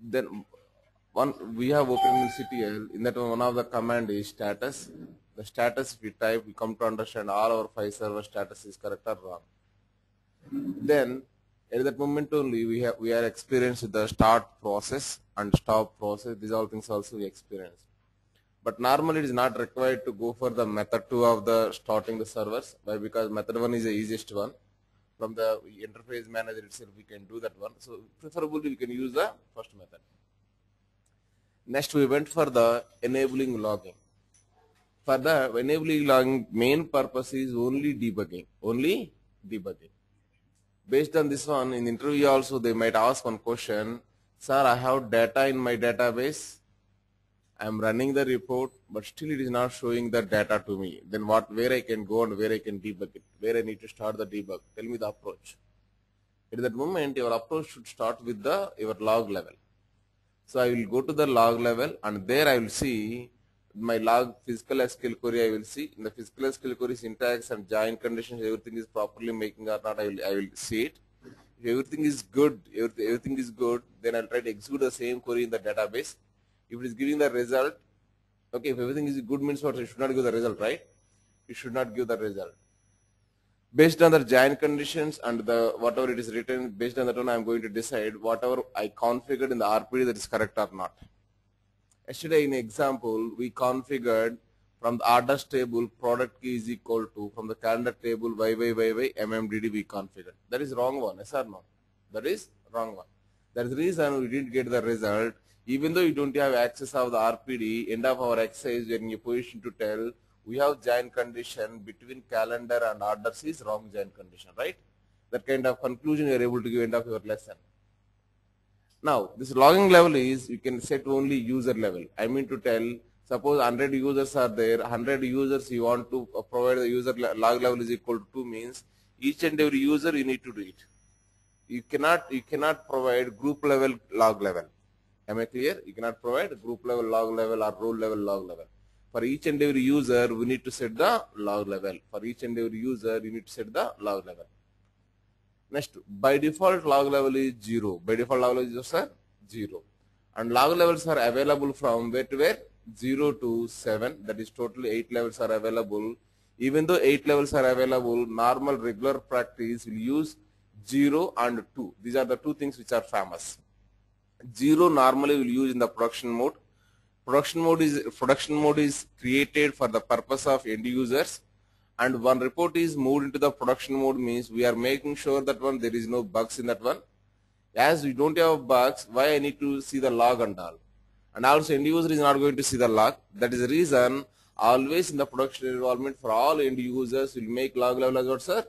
Then one we have open in CTL. In that one of the command is status. The status we type, we come to understand all our 5 server status is correct or wrong. Then at that moment only we are experienced with the start process and stop process. These all things also we experience. But normally it is not required to go for the method 2 of the starting the servers. Why? Because method 1 is the easiest one. From the interface manager itself we can do that one. So preferably we can use the first method. Next we went for the enabling logging. For the enabling logging, main purpose is only debugging. Only debugging. Based on this one, in interview also they might ask one question, sir, I have data in my database. I am running the report, but still it is not showing the data to me. Then where I can go and where I can debug it, where I need to start the debug. Tell me the approach. At that moment, your approach should start with your log level. So I will go to the log level and there I will see my log physical SQL query. I will see in the physical SQL query syntax and join conditions, everything is properly making or not. I will see it. If everything is good, then I'll try to execute the same query in the database. If it is giving the result, okay, if everything is good means what? It should not give the result, right? It should not give the result. Based on the join conditions and the whatever it is written, based on that one, I am going to decide whatever I configured in the RPD that is correct or not. Yesterday in example, we configured from the orders table product key is equal to, from the calendar table MMDD we configured. That is wrong one, yes or no? That is wrong one. That is the reason we didn't get the result. Even though you don't have access of the RPD, end of our exercise we are in a position to tell we have join condition between calendar and orders is wrong join condition, right? That kind of conclusion you are able to give end of your lesson. Now, this logging level is, you can set only user level. I mean to tell, suppose 100 users are there, 100 users you want to provide the user log level is equal to 2 means each and every user you need to do it. You cannot provide group level log level. Am I clear? You cannot provide group level log level or role level log level. For each and every user, we need to set the log level. For each and every user, you need to set the log level. Next, by default log level is 0. By default log level is sir 0. And log levels are available from where to where? 0 to 7. That is totally 8 levels are available. Even though 8 levels are available, normal regular practice will use 0 and 2. These are the two things which are famous. 0 normally will use in the production mode. Production mode is created for the purpose of end users, and one report is moved into the production mode means we are making sure that one there is no bugs in that one. As we don't have bugs, why I need to see the log and all, and also end user is not going to see the log. That is the reason always in the production environment for all end users will make log level as what, sir?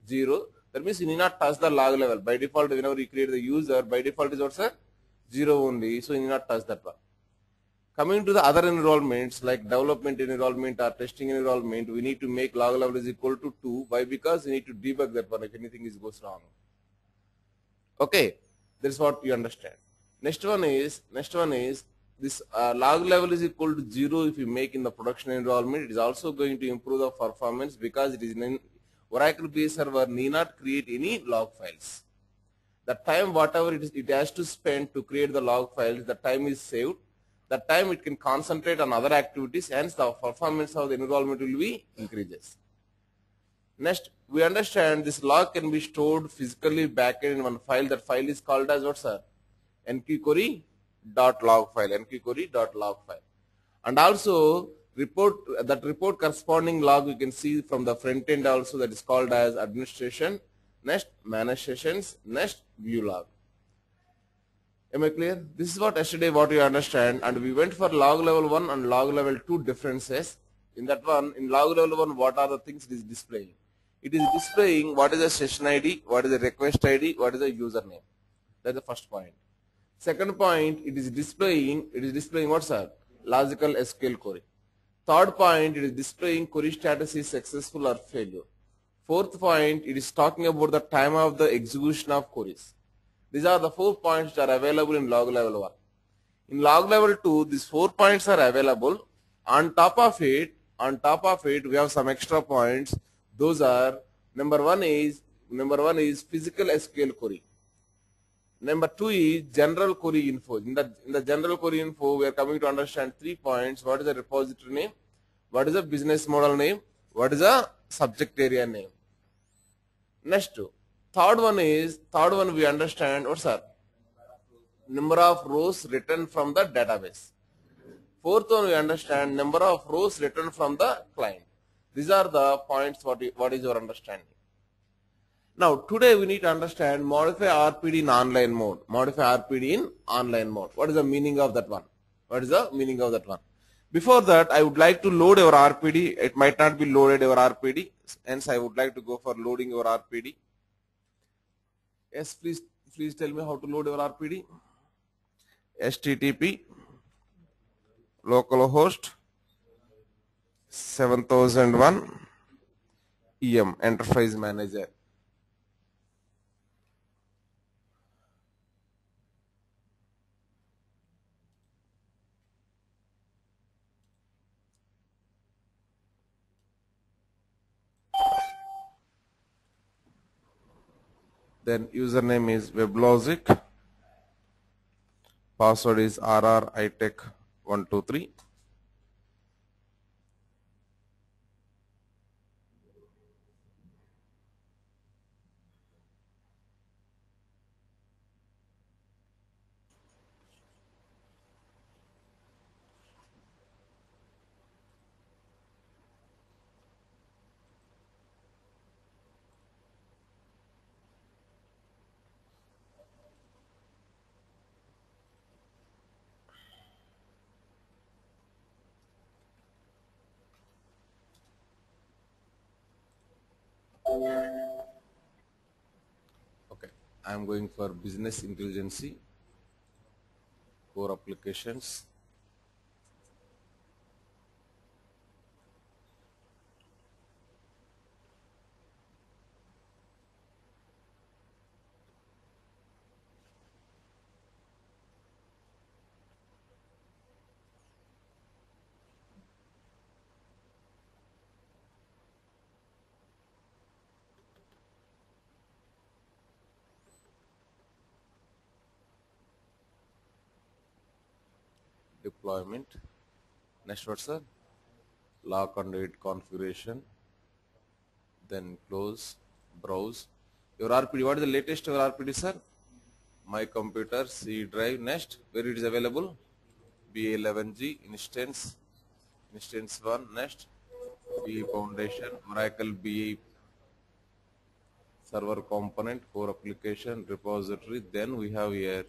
0. That means you need not touch the log level. By default, whenever you create the user, by default is what, sir? 0 only. So you need not touch that one. Coming to the other environments like development environment or testing environment, we need to make log level is equal to 2. Why? Because we need to debug that one if anything goes wrong. Okay, that's what you understand. Next one is this log level is equal to 0 if you make in the production environment. It is also going to improve the performance because it is in Oracle based server need not create any log files. The time whatever it has to spend to create the log files, the time is saved. That time it can concentrate on other activities, hence the performance of the environment will be increases. Next, we understand this log can be stored physically backend in one file. That file is called as what, sir? nqquery.log file. nqquery.log file. And also that report corresponding log you can see from the front end also, that is called as administration. Next, manage sessions. Next, view log. Am I clear? This is what yesterday what you understand, and we went for log level 1 and log level 2 differences. In that one, in log level 1, what are the things it is displaying? It is displaying what is the session ID, what is the request ID, what is the username. That's the first point. Second point, it is displaying what, sir? Logical SQL query. Third point, it is displaying query status is successful or failure. Fourth point, it is talking about the time of the execution of queries. These are the 4 points that are available in log level 1. In log level 2, these 4 points are available. On top of it, we have some extra points. Those are number one is physical SQL query. Number 2 is general query info. In the general query info, we are coming to understand 3 points. What is the repository name? What is the business model name? What is the subject area name? Next, third one we understand what's that? Number of rows written from the database. Fourth one we understand number of rows written from the client. These are the points what is your understanding. Now today we need to understand modify RPD in online mode. Modify RPD in online mode. What is the meaning of that one? What is the meaning of that one? Before that, I would like to load your RPD. It might not be loaded your RPD. Hence, I would like to go for loading your RPD. Yes, please tell me how to load your RPD. HTTP localhost 7001 EM Enterprise Manager. Then username is WebLogic. Password is RRITech123. Okay, I am going for business intelligence, core applications. Deployment. Next what, sir? Lock and read configuration. Then close, browse. Your RPD, what is the latest your RPD, sir? My computer, C drive. Next, where it is available? BA11G instance 1. Next, BA foundation, Oracle BA server component, core application, repository. Then we have here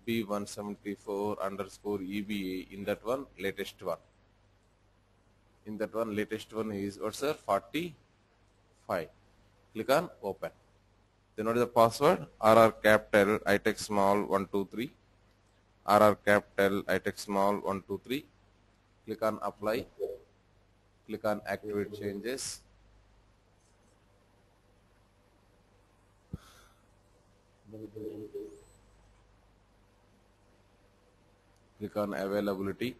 B174 underscore EBA. In that one, latest one. In that one, latest one is what, sir? 45. Click on open. Then what is the password? RR capital ITech small 123. RR capital ITech small 123. Click on apply. Click on activate changes. Click on availability.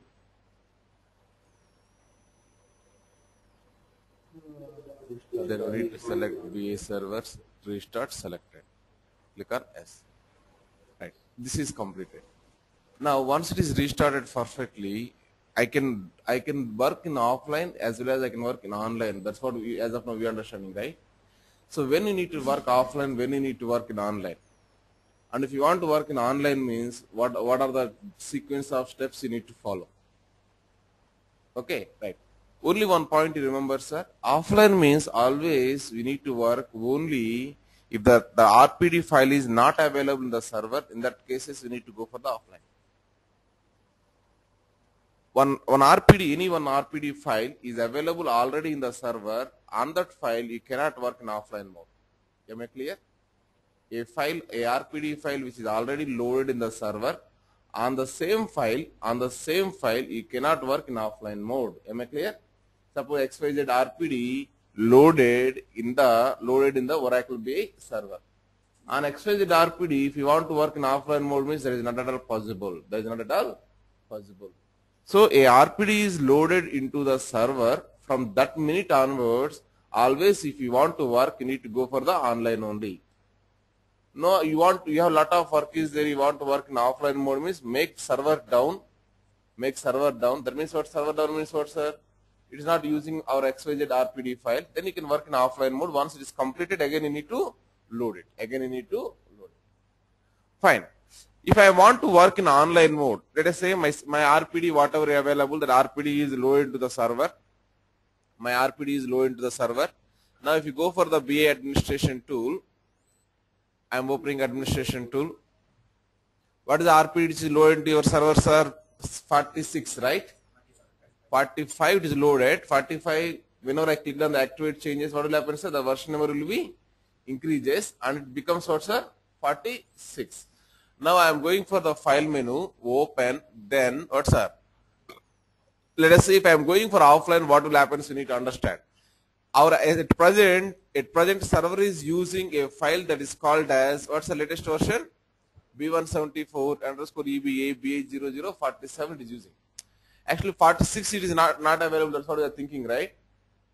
Then we need to select BA servers, restart selected. Click on S. Right. This is completed. Now once it is restarted perfectly, I can work in offline as well as I can work in online. That's what we, as of now we are understanding, right? So when you need to work offline, when you need to work in online. And if you want to work in online means what are the sequence of steps you need to follow? Okay, right. Only one point you remember, sir. Offline means always we need to work only if the RPD file is not available in the server. In that cases, we need to go for the offline. One RPD, any one RPD file is available already in the server. On that file, you cannot work in offline mode. Am I clear? A RPD file which is already loaded in the server, on the same file, you cannot work in offline mode. Am I clear? Suppose XYZ RPD loaded in the Oracle BI server. On XYZ RPD, if you want to work in offline mode, means that is not at all possible. That is not at all possible. So a RPD is loaded into the server. From that minute onwards, always if you want to work, you need to go for the online only. No, you have a lot of work is there, you want to work in offline mode means make server down. Make server down. That means what? Server down means what, sir? It is not using our XYZ RPD file. Then you can work in offline mode. Once it is completed, again you need to load it. Again you need to load it. Fine. If I want to work in online mode, let us say my RPD, whatever available, that RPD is loaded to the server. My RPD is loaded to the server. Now if you go for the BA administration tool, I am opening administration tool. What is the RPD which is loaded to your server, sir? 46, right? 45 it is loaded. 45, whenever I click on the activate changes, what will happen, sir? The version number will be increases and it becomes what, sir? 46. Now I am going for the file menu, open, then what, sir? Let us see if I am going for offline, what will happen, so you need to understand. Our at present server is using a file that is called as, what's the latest version? B174 underscore EBA BH0047 it is using. Actually 46 it is not available, that's what you are thinking, right?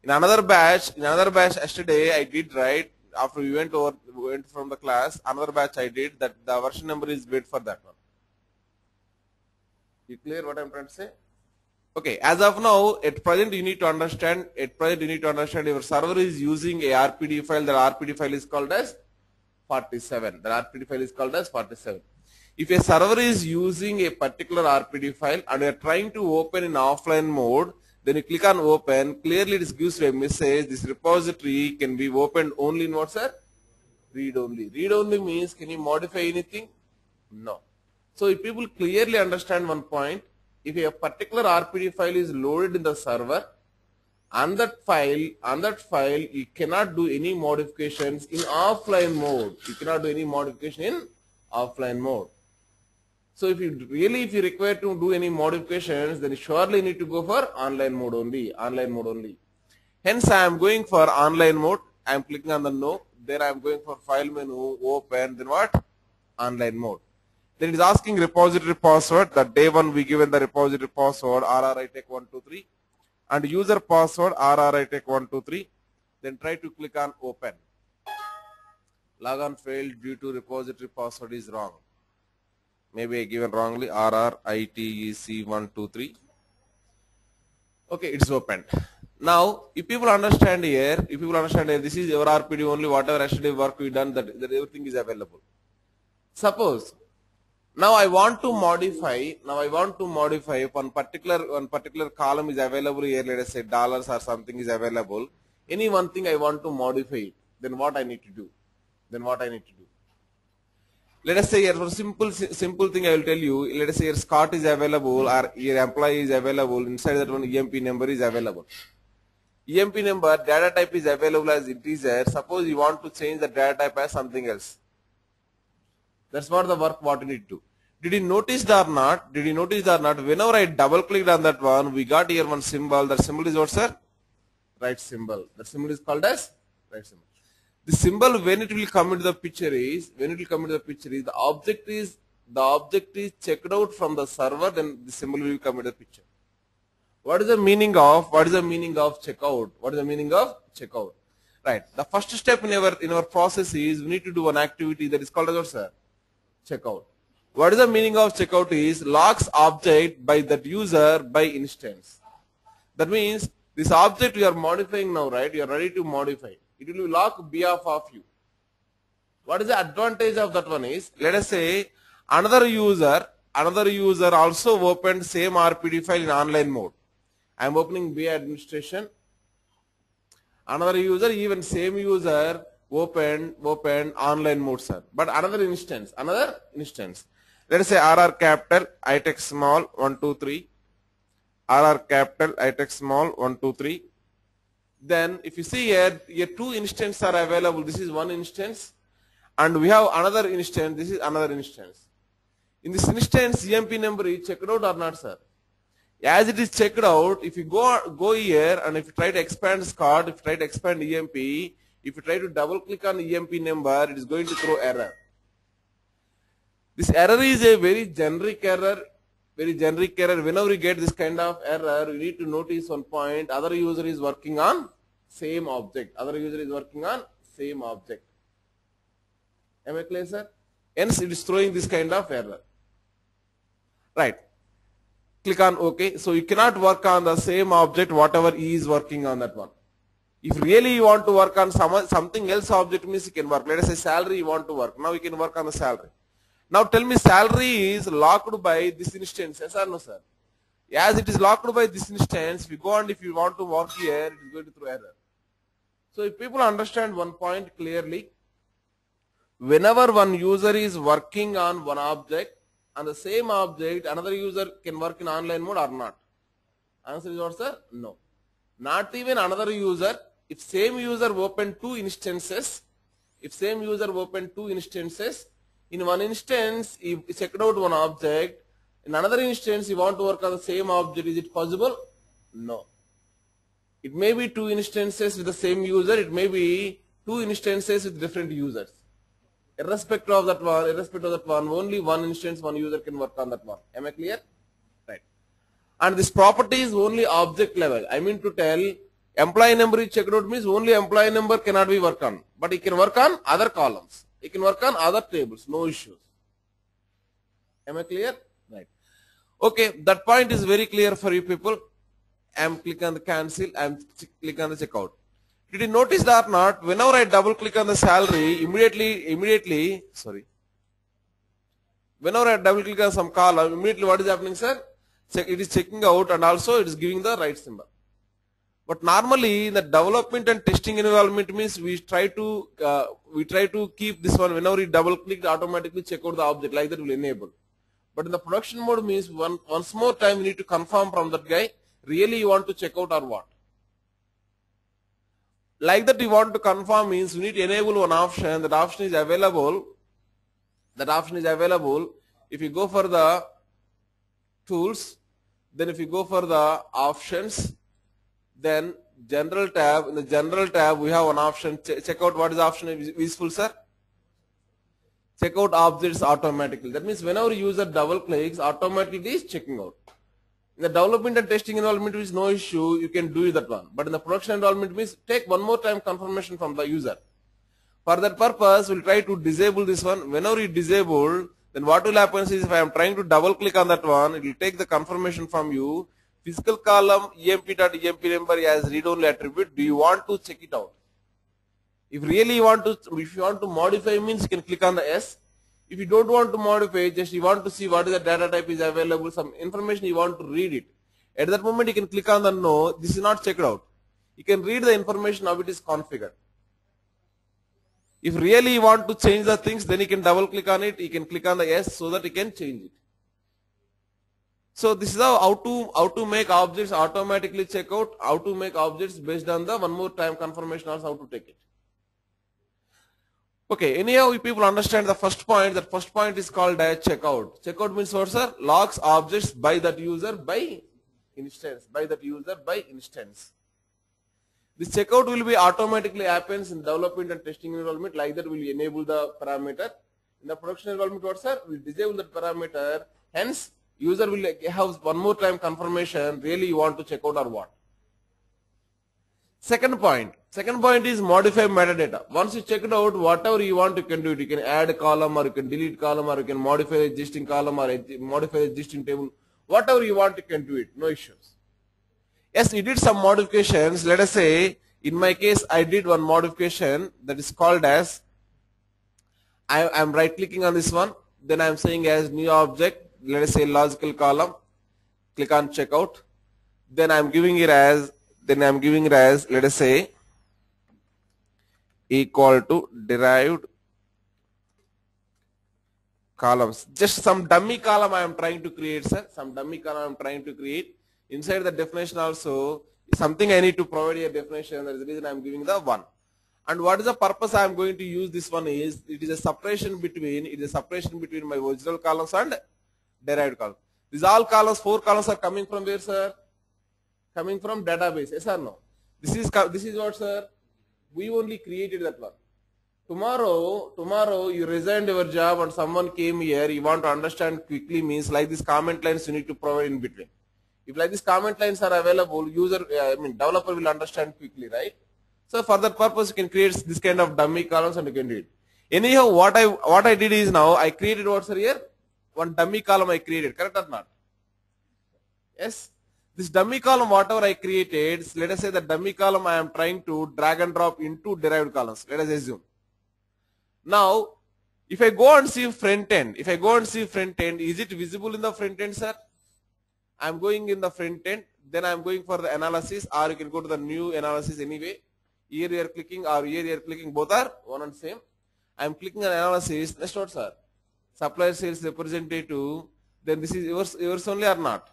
In another batch yesterday I did, right? After we went from the class, another batch I did that the version number is made for that one. You clear what I'm trying to say? Okay, as of now, at present you need to understand your server is using a RPD file. The RPD file is called as 47. The RPD file is called as 47. If a server is using a particular RPD file and you are trying to open in offline mode, then you click on open. Clearly it gives you a message. This repository can be opened only in what, sir? Read only. Read only means can you modify anything? No. So if people clearly understand one point, if a particular RPD file is loaded in the server, on that file you cannot do any modifications in offline mode. You cannot do any modification in offline mode. So if you require to do any modifications, then you surely need to go for online mode only. Hence I am going for online mode. I am clicking on the no. There I am going for file menu, open, then what? Online mode. Then it is asking repository password. The day one we given the repository password RRITech123 and user password RRITech123. Then try to click on open. Logon failed due to repository password is wrong. Maybe I given wrongly RRITEC123. Okay, it's opened. Now, if people understand here, this is your RPD only, whatever yesterday work we done, that everything is available. Suppose now I want to modify one particular column is available here, let us say dollars or something is available. Any one thing I want to modify it, then what I need to do? Let us say here for simple thing I will tell you, let us say here Scott is available or your employee is available, inside that one EMP number is available. EMP number data type is available as integer. Suppose you want to change the data type as something else. That's what the work what you need to do. Did you notice that or not? Whenever I double clicked on that one, we got here one symbol. That symbol is what, sir? Right symbol. That symbol is called as right symbol. The symbol when it will come into the picture is the object is checked out from the server, then the symbol will come into the picture. What is the meaning of checkout? Right. The first step in our process is we need to do one activity that is called as what, sir? Checkout. What is the meaning of checkout is logs object by that user by instance. That means this object you are modifying now, right? You are ready to modify. It will be locked behalf of you. What is the advantage of that one is, let us say another user also opened same RPD file in online mode. I am opening BA administration. Another user, even same user opened online mode, sir. But another instance. Let us say RR capital, ITech small, 1, 2, 3. RR capital, ITech small, 1, 2, 3. Then if you see here two instances are available. This is one instance and we have another instance. This is another instance. In this instance, EMP number is checked out or not, sir? As it is checked out, if you go here and if you try to expand Scott, if you try to expand EMP, if you try to double click on EMP number, it is going to throw error. This error is a very generic error. Whenever you get this kind of error, you need to notice one point. Other user is working on same object. Am I clear, sir? Hence, it is throwing this kind of error. Right. Click on OK. So you cannot work on the same object whatever E is working on that one. If really you want to work on something else object means you can work. Let us say salary you want to work. Now you can work on the salary. Now tell me salary is locked by this instance. Yes or no, sir? As it is locked by this instance, if you go and if you want to work here, it is going to throw error. So if people understand one point clearly, whenever one user is working on one object, on the same object, another user can work in online mode or not? Answer is what, sir? No. Not even another user. If same user open two instances, in one instance, you checked out one object, in another instance, you want to work on the same object, is it possible? No. It may be two instances with the same user, it may be two instances with different users. Irrespective of that one, only one instance, one user can work on that one. Am I clear? Right. And this property is only object level. I mean to tell, employee number is checked out means only employee number cannot be worked on. But it can work on other columns. It can work on other tables, no issues. Am I clear? Right. Okay, that point is very clear for you people. I am click on the cancel, I am click on the checkout. Did you notice that or not? Whenever I double click on the salary, whenever I double click on some column, immediately what is happening, sir? It is checking out and also it is giving the right symbol. But normally in the development and testing environment means we try to keep this one. Whenever you double click, automatically check out the object, like that will enable. But in the production mode means once more time you need to confirm from that guy, really you want to check out or what. Like that you want to confirm means you need to enable one option. That option is available. If you go for the tools, then if you go for the options, then general tab. In the general tab we have one option. Check out what is the option is useful, sir? Check out objects automatically. That means whenever user double clicks, automatically it is checking out. In the development and testing environment is no issue, you can do that one. But in the production environment means take one more time confirmation from the user. For that purpose, we'll try to disable this one. Whenever you disable, then what will happen is if I am trying to double click on that one, it will take the confirmation from you. Physical column emp.emp number as read-only attribute. Do you want to check it out? If really you want to modify means you can click on the S. If you don't want to modify, just you want to see what is the data type is available, some information you want to read it. At that moment you can click on the no, this is not checked out. You can read the information how it is configured. If really you want to change the things, then you can double click on it, you can click on the yes so that you can change it. So this is how to make objects automatically check out, how to make objects based on the one more time confirmation also how to take it. Okay, anyhow, if people understand the first point, that first point is called as checkout. Checkout means what, sir? Logs objects by that user by instance. This checkout will be automatically happens in development and testing environment. Like that, will enable the parameter. In the production environment, what, sir? We will disable that parameter. Hence, user will have one more time confirmation. Really, you want to check out or what? Second point is modify metadata. Once you check it out, whatever you want, you can do it. You can add a column or you can delete column or you can modify the existing column or modify the existing table. Whatever you want, you can do it. No issues. Yes, you did some modifications. Let us say, in my case, I did one modification that is called as, I am right clicking on this one. Then I am saying as new object. Let us say logical column. Click on checkout. Then I am giving it as, let us say, equal to derived columns. Just some dummy column I am trying to create, sir. Some dummy column I am trying to create. Inside the definition also, something I need to provide a definition. That is the reason I am giving the one. And what is the purpose I am going to use this one is, it is a separation between my original columns and derived columns. These all columns, 4 columns are coming from where, sir? Coming from database. Yes or no? This is what, sir? We only created that one. Tomorrow you resigned your job and someone came here, you want to understand quickly means like these comment lines you need to provide in between. If like these comment lines are available, developer will understand quickly, right? So for that purpose you can create this kind of dummy columns and you can do it. Anyhow, what I did is now I created what's here? One dummy column I created, correct or not? Yes. This dummy column, whatever I created, let us say the dummy column I am trying to drag and drop into derived columns. Let us assume. Now, if I go and see front end, is it visible in the front end, sir? I am going in the front end, then I am going for the analysis, or you can go to the new analysis anyway. Here you are clicking, or here you are clicking, both are one and same. I am clicking on analysis. Next what, sir? Supplier sales representative. Then this is yours only or not?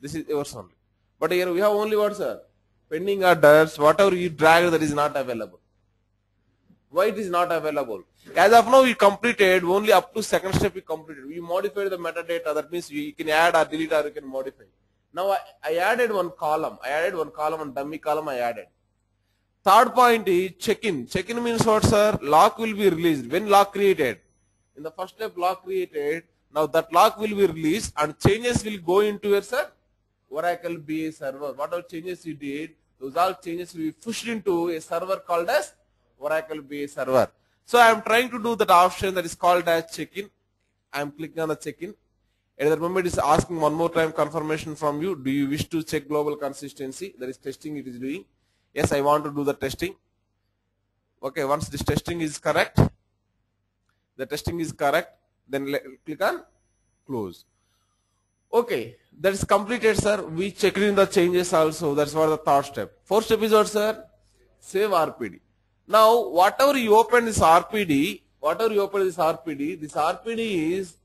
This is yours only. But here we have only what, sir? Pending orders, whatever you drag, that is not available. Why it is not available? As of now, we completed only up to second step. We completed. We modified the metadata. That means you can add or delete or you can modify. Now I added one column. And dummy column I added. Third point is check-in. Check-in means what, sir? Lock will be released. When lock created? In the first step, lock created. Now that lock will be released and changes will go into your, sir, Oracle BA server. Whatever changes you did, those all changes will be pushed into a server called as Oracle BA server. So I am trying to do that option that is called as check-in. I am clicking on the check-in. At that moment, it is asking one more time confirmation from you. Do you wish to check global consistency? That is testing it is doing. Yes, I want to do the testing. Okay, once this testing is correct, then click on close. Okay, that is completed, sir. We checked in the changes also. That's what the third step. Fourth step is what, sir? Save RPD. Now, whatever you open this RPD, this RPD is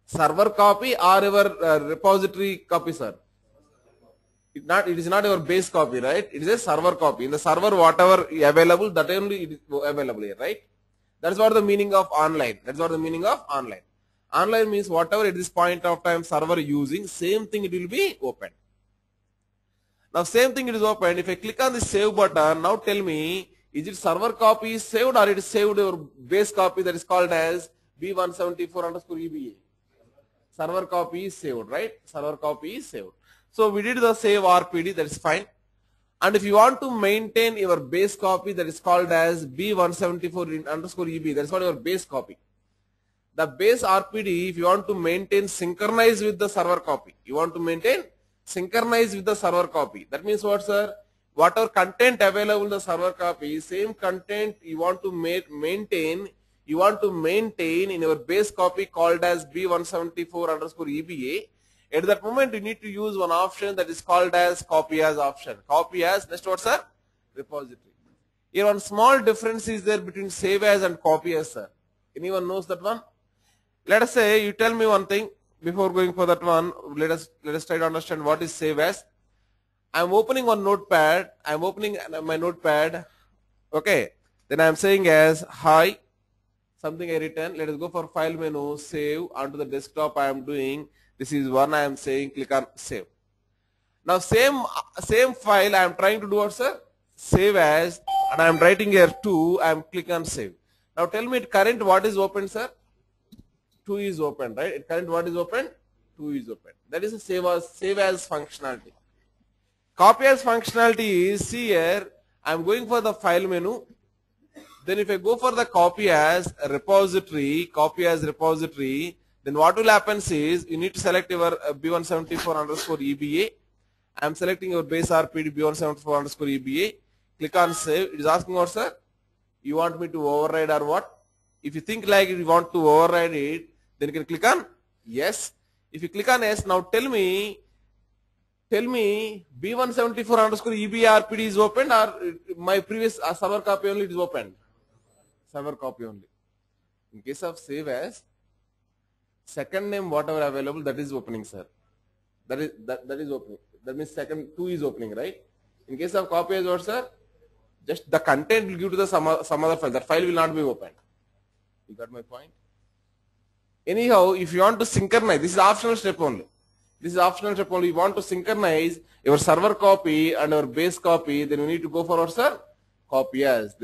server copy or your repository copy, sir. It is not your base copy, right? It is a server copy. In the server, whatever available, that only it is available here, right? That's what the meaning of online. Online means whatever at this point of time server using, same thing it will be open. Now same thing it is open. If I click on the save button, now tell me, is it server copy is saved or it is saved your base copy that is called as B174_EBA? Server copy is saved, right? Server copy is saved. So we did the save RPD, that is fine. And if you want to maintain your base copy, that is called as B174_EB, that is what your base copy. The base RPD, if you want to maintain synchronize with the server copy, That means what, sir? Whatever content available in the server copy, same content you want to maintain in your base copy called as B174_EBA. At that moment, you need to use one option that is called as copy as option. Copy as, next what, sir? Repository. Here one small difference is there between save as and copy as, sir. Anyone knows that one? Let us say you tell me one thing before going for that one. Let us try to understand what is save as. I am opening one notepad. I am opening my notepad. Okay. Then I am saying as hi. Something I written. Let us go for file menu, save onto the desktop. I am doing. This is one I am saying, click on save. Now same file I am trying to do what, sir? Save as, and I am writing here 2, I am clicking on save. Now tell me at current what is open, sir? 2 is open, right? At current what is open? 2 is open. That is a save as functionality. Copy as functionality is, see here, I am going for the file menu. Then if I go for the copy as repository, then what will happen is you need to select your B174_EBA. I am selecting your base RPD B174_EBA. Click on save. It is asking what, sir? You want me to override or what? If you think like you want to override it, then you can click on yes. If you click on yes, now tell me B174_EBA RPD is opened or my previous server copy only it is opened? Server copy only. In case of save as, second name whatever available that is opening, sir. That is opening. That means second 2 is opening, right? In case of copy as what, sir? Just the content will give to the some other file. That file will not be opened. You got my point? Anyhow, if you want to synchronize, this is optional step only. You want to synchronize your server copy and your base copy, then you need to go for what, sir? Copy as.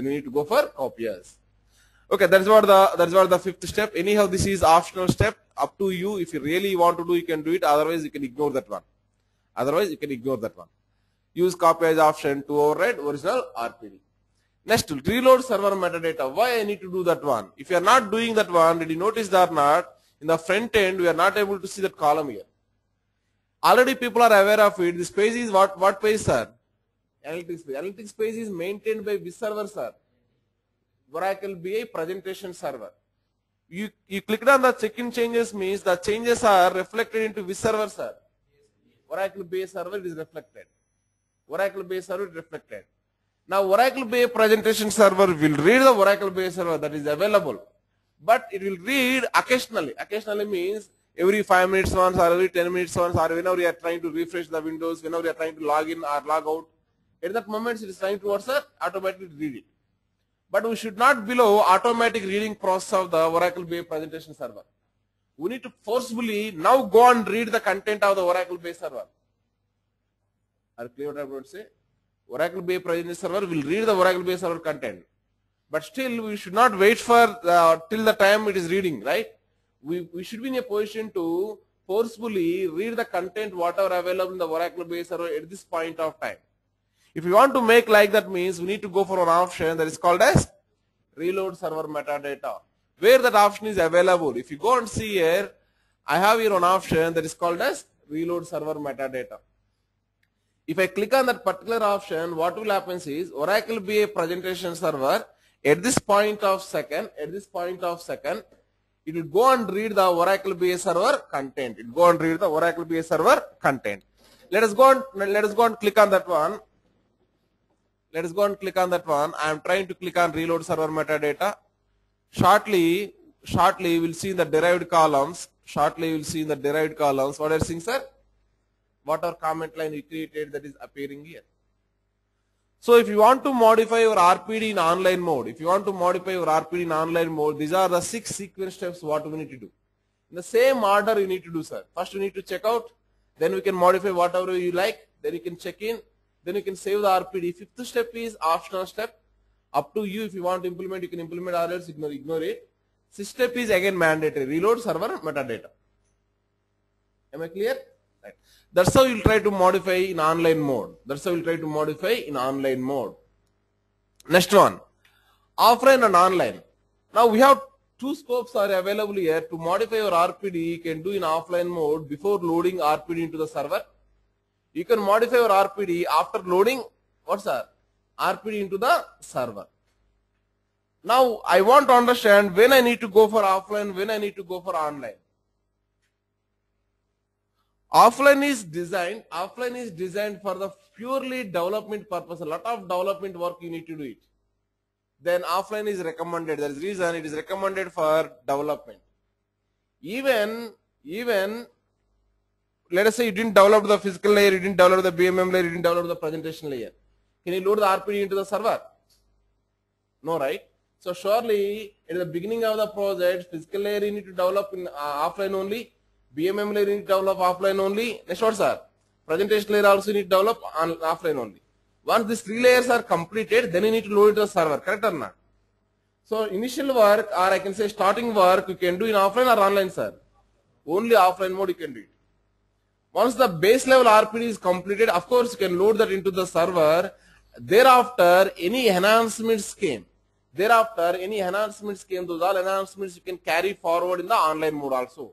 Okay, that's what the fifth step. Anyhow, this is optional step. Up to you. If you really want to do, you can do it. Otherwise, you can ignore that one. Use copy as option to override original RPD. Next, reload server metadata. Why I need to do that one? If you are not doing that one, did you notice that or not? In the front end, we are not able to see that column here. Already people are aware of it. This page is what page, sir? Analytics page. Analytics page is maintained by which server, sir? Oracle BI presentation server. You clicked on the check-in changes means the changes are reflected into which server, sir? Oracle BI server is reflected. Oracle BI server is reflected. Now Oracle BI presentation server will read the Oracle BI server that is available, but it will read occasionally. Occasionally means every 5 minutes once or every 10 minutes once or whenever you are trying to refresh the windows, whenever you are trying to log in or log out. At that moment it is trying to automatically read it. But we should not below automatic reading process of the Oracle BI presentation server. We need to forcefully now go and read the content of the Oracle BI server. Are you clear what I am going to say? Oracle BI presentation server will read the Oracle BI server content. But still we should not wait for till the time it is reading, right? We should be in a position to forcefully read the content whatever available in the Oracle BI server at this point of time. If you want to make like that means we need to go for an option that is called as reload server metadata. Where that option is available. If you go and see here, I have here an option that is called as reload server metadata. If I click on that particular option, what will happen is Oracle BI presentation server at this point of second, it will go and read the Oracle BI server content. It will go and read the Oracle BI server content. Let us go and click on that one. I am trying to click on reload server metadata. Shortly we will see in the derived columns. What are you seeing, sir? What our comment line we created that is appearing here. So if you want to modify your RPD in online mode, these are the 6 sequence steps what we need to do. In the same order you need to do, sir. First you need to check out, then we can modify whatever you like, then you can check in, then you can save the RPD. 5th step is optional step. Up to you, if you want to implement, you can implement or else ignore it. 6th step is again mandatory, reload server metadata. Am I clear? Right. That's how you'll try to modify in online mode. Next one, offline and online. Now we have 2 scopes are available here. To modify your RPD, you can do in offline mode before loading RPD into the server. You can modify your RPD after loading RPD into the server. Now I want to understand when I need to go for offline, when I need to go for online. Offline is designed for the purely development purpose. A lot of development work you need to do it. Then offline is recommended. There is reason it is recommended for development. Even let us say you didn't develop the physical layer, you didn't develop the BMM layer, you didn't develop the presentation layer. Can you load the RPD into the server? No, right? So surely at the beginning of the project, physical layer you need to develop in offline only. BMM layer you need to develop offline only. Next what, sir? Presentation layer also you need to develop offline only. Once these 3 layers are completed, then you need to load it to the server. Correct or not? So initial work, or I can say starting work, you can do in offline or online, sir? Only offline mode you can do it. Once the base level RPD is completed, of course you can load that into the server. Thereafter, any enhancements came. Those all enhancements you can carry forward in the online mode also.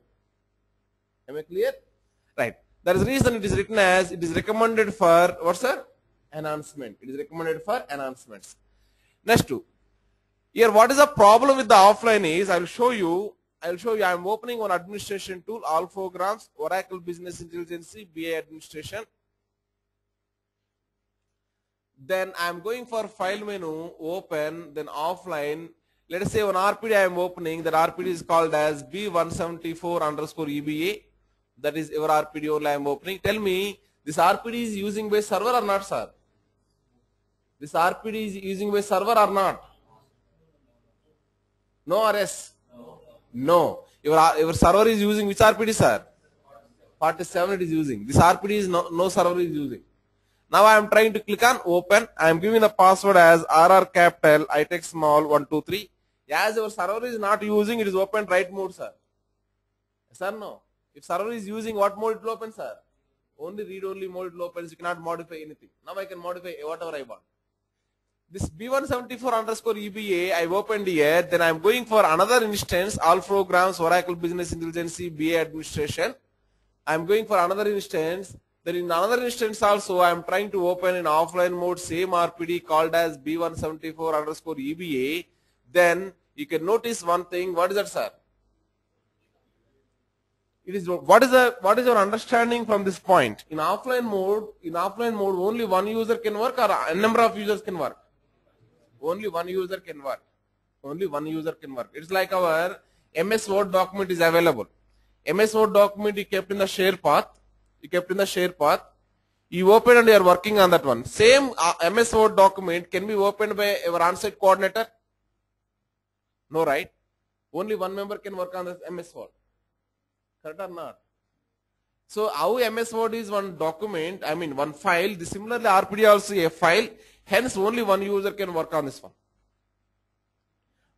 Am I clear? Right. That is the reason it is written as it is recommended for what, sir? Enhancement. It is recommended for enhancements. Next two. Here what is the problem with the offline is I will show you. I am opening one administration tool, Alphograms, Oracle Business Intelligence, BI administration. Then I am going for file menu, open, then offline. Let us say one RPD I am opening. That RPD is called as B174_EBA. That is your RPD only I am opening. Tell me, this RPD is using by server or not, sir? This RPD is using by server or not? No or yes? No. Your server is using which RPD, sir? Part 7 it is using. This RPD is no server is using. Now I am trying to click on open. I am giving the password as RR capital, I take small 123. As your server is not using, it is open right mode, sir. Yes or no? If server is using, what mode it will open, sir? Only read only mode it will open. You cannot modify anything. Now I can modify whatever I want. This B174 underscore EBA I opened here, then I'm going for another instance, all programs, Oracle Business Intelligence, BA administration. I'm going for another instance. Then in another instance also, I'm trying to open in offline mode, same RPD called as B174 underscore EBA. Then you can notice one thing. What is that, sir? It is what is your understanding from this point? In offline mode, only one user can work, or a number of users can work? Only one user can work. Only one user can work. It's like our MS Word document is available. MS Word document you kept in the share path. You open and you are working on that one. Same MS Word document can be opened by our on-site coordinator? No, right? Only one member can work on this MS Word. Correct or not? So how MS Word is one document, one file. Similarly RPD also a file. Hence only one user can work on this one.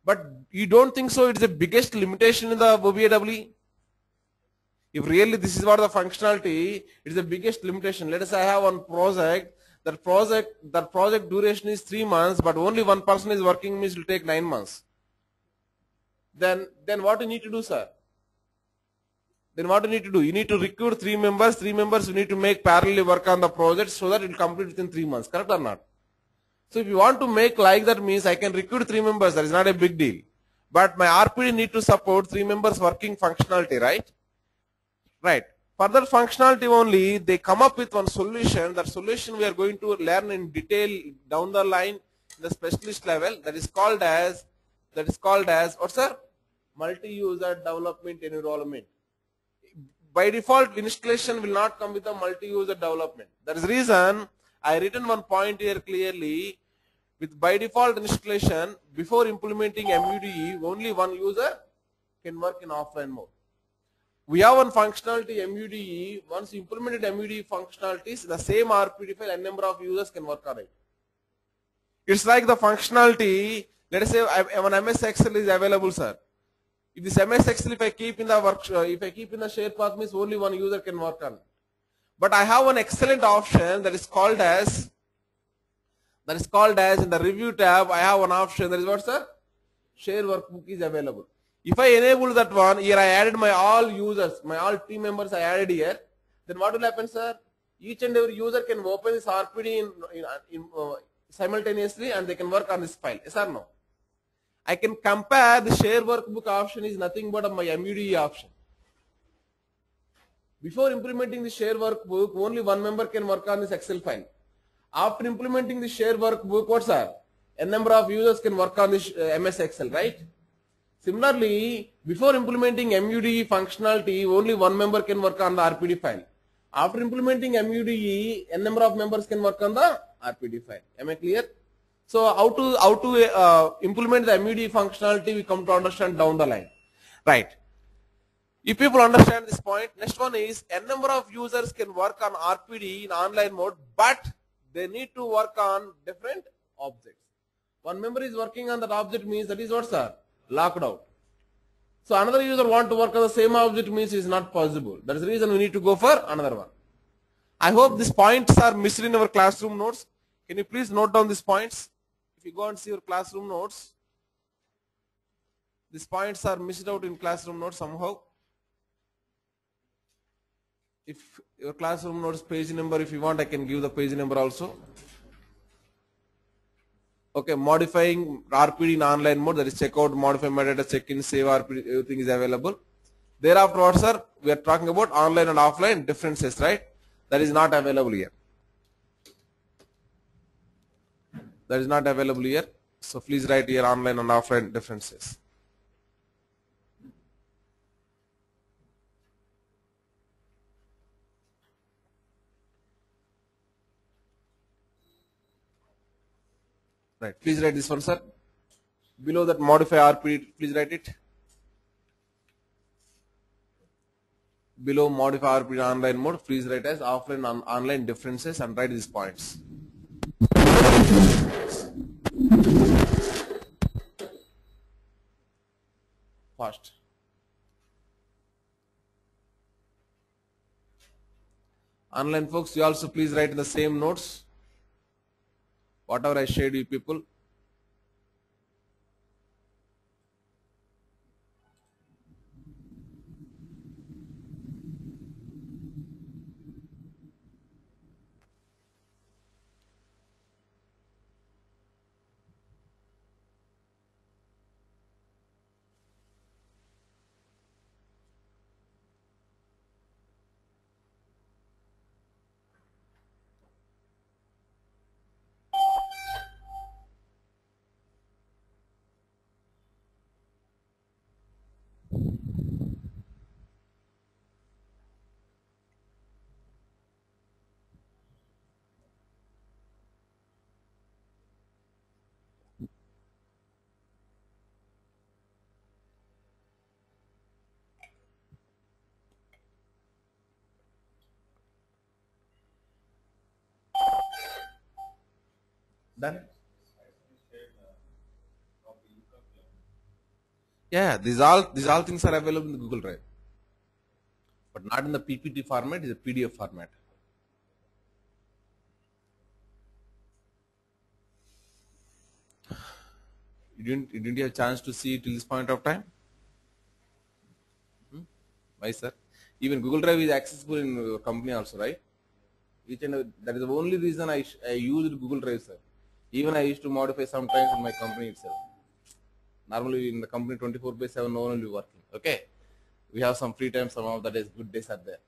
But you don't think so it's the biggest limitation in the OBAW? If really this is what the functionality, it's the biggest limitation. Let us say I have one project. That project duration is 3 months, but only one person is working, means it will take 9 months. Then what you need to do, sir? Then what you need to do? You need to recruit 3 members. 3 members you need to make parallelly work on the project so that it will complete within 3 months. Correct or not? So if you want to make like that, means I can recruit 3 members. That is not a big deal. But my RPD need to support 3 members working functionality, right? Right. For that functionality only, they come up with one solution. That solution we are going to learn in detail down the line, the specialist level. That is called as what, sir? Multi-user development environment. By default, installation will not come with a multi-user development. That is the reason I written one point here clearly. With by default installation, before implementing MUDE, only one user can work in offline mode. We have one functionality MUDE. Once you implemented MUDE functionalities, the same RPD file, n number of users can work on it. It's like the functionality. Let us say one MS Excel is available, sir. If this MS Excel, if I keep in the share path, means only one user can work on it. But I have an excellent option that is called as in the review tab. I have one option that is what, sir? Share workbook is available. If I enable that one, here I added my all users, my all team members I added here. Then what will happen, sir? Each and every user can open this RPD simultaneously and they can work on this file. Yes or no? I can compare the share workbook option is nothing but my MUDE option. Before implementing the share workbook, only one member can work on this Excel file. After implementing the share workbook, what's that? N number of users can work on this MS Excel, right? Similarly, before implementing MUDE functionality, only one member can work on the RPD file. After implementing MUDE, n number of members can work on the RPD file. Am I clear? So how to implement the MUDE functionality, we come to understand down the line. Right. If people understand this point, next one is n number of users can work on RPD in online mode, but they need to work on different objects. One member is working on that object, means that is what, sir? Locked out. So another user want to work on the same object, means it is not possible. That is the reason we need to go for another one. I hope these points are missed in our classroom notes. Can you please note down these points? If you go and see your classroom notes, these points are missed out in classroom notes somehow. If your classroom notes page number, if you want, I can give the page number also. Okay, modifying RPD in online mode, that is checkout, modify metadata, check-in, save RPD, everything is available. Thereafter, what, sir? We are talking about online and offline differences, right? That is not available here. That is not available here. So please write here online and offline differences. Right. Please write this one, sir. Below that modify RPD, please write it. Below modify RPD online mode, please write as offline and online differences and write these points. Fast. Online folks, you also please write in the same notes. Whatever I shared you people. Done. Yeah, these all things are available in the Google Drive, but not in the PPT format. It's a PDF format. You didn't have a chance to see it till this point of time. Why, sir? Even Google Drive is accessible in your company also, right? That is the only reason I used Google Drive, sir. Even I used to modify sometimes in my company itself. Normally in the company 24/7, no one will be working. Okay, we have some free time. Some of the days, good days are there.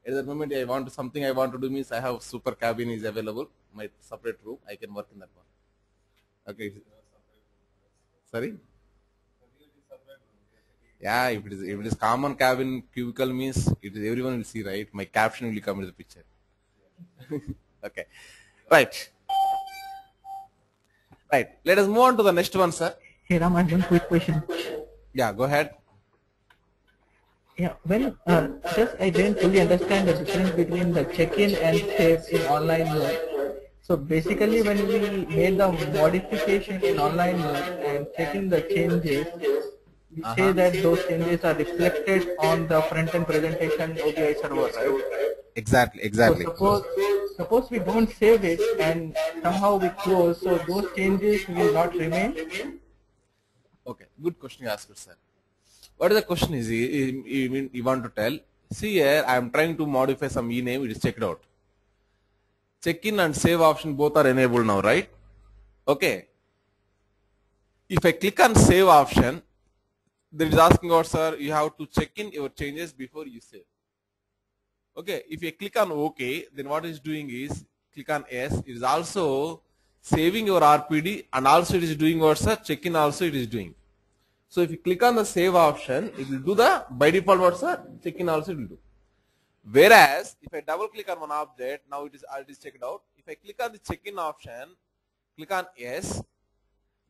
At the moment, I want to do means I have super cabin is available, my separate room. I can work in that one. Okay, sorry. Yeah, if it is common cabin cubicle means it is everyone will see, right? My caption will come in the picture. Okay, right, right. Let us move on to the next one, sir. Hey Ram, I have one quick question. Yeah, go ahead. Yeah, just I didn't fully understand the difference between the check-in and save in online mode. So basically, when we made the modification in online mode and checking the changes, we say Uh-huh. that those changes are reflected on the front-end presentation OBI server, right? Exactly, So exactly. suppose we don't save it and somehow we close, so those changes will not remain. Okay, good question you asked, sir. What is the question is you want to tell? See here, I am trying to modify some e-name. It is checked out. Check-in and save option both are enabled now, right? Okay. If I click on save option, there is asking out, sir, you have to check in your changes before you save. Okay. If you click on OK, then what it's doing is click on yes. It is also saving your RPD and also it is doing what, sir? Check-in also it is doing. So if you click on the save option, it will do the by default what, sir? Check-in also it will do. Whereas if I double click on one object, now it is checked out. If I click on the check-in option, click on yes,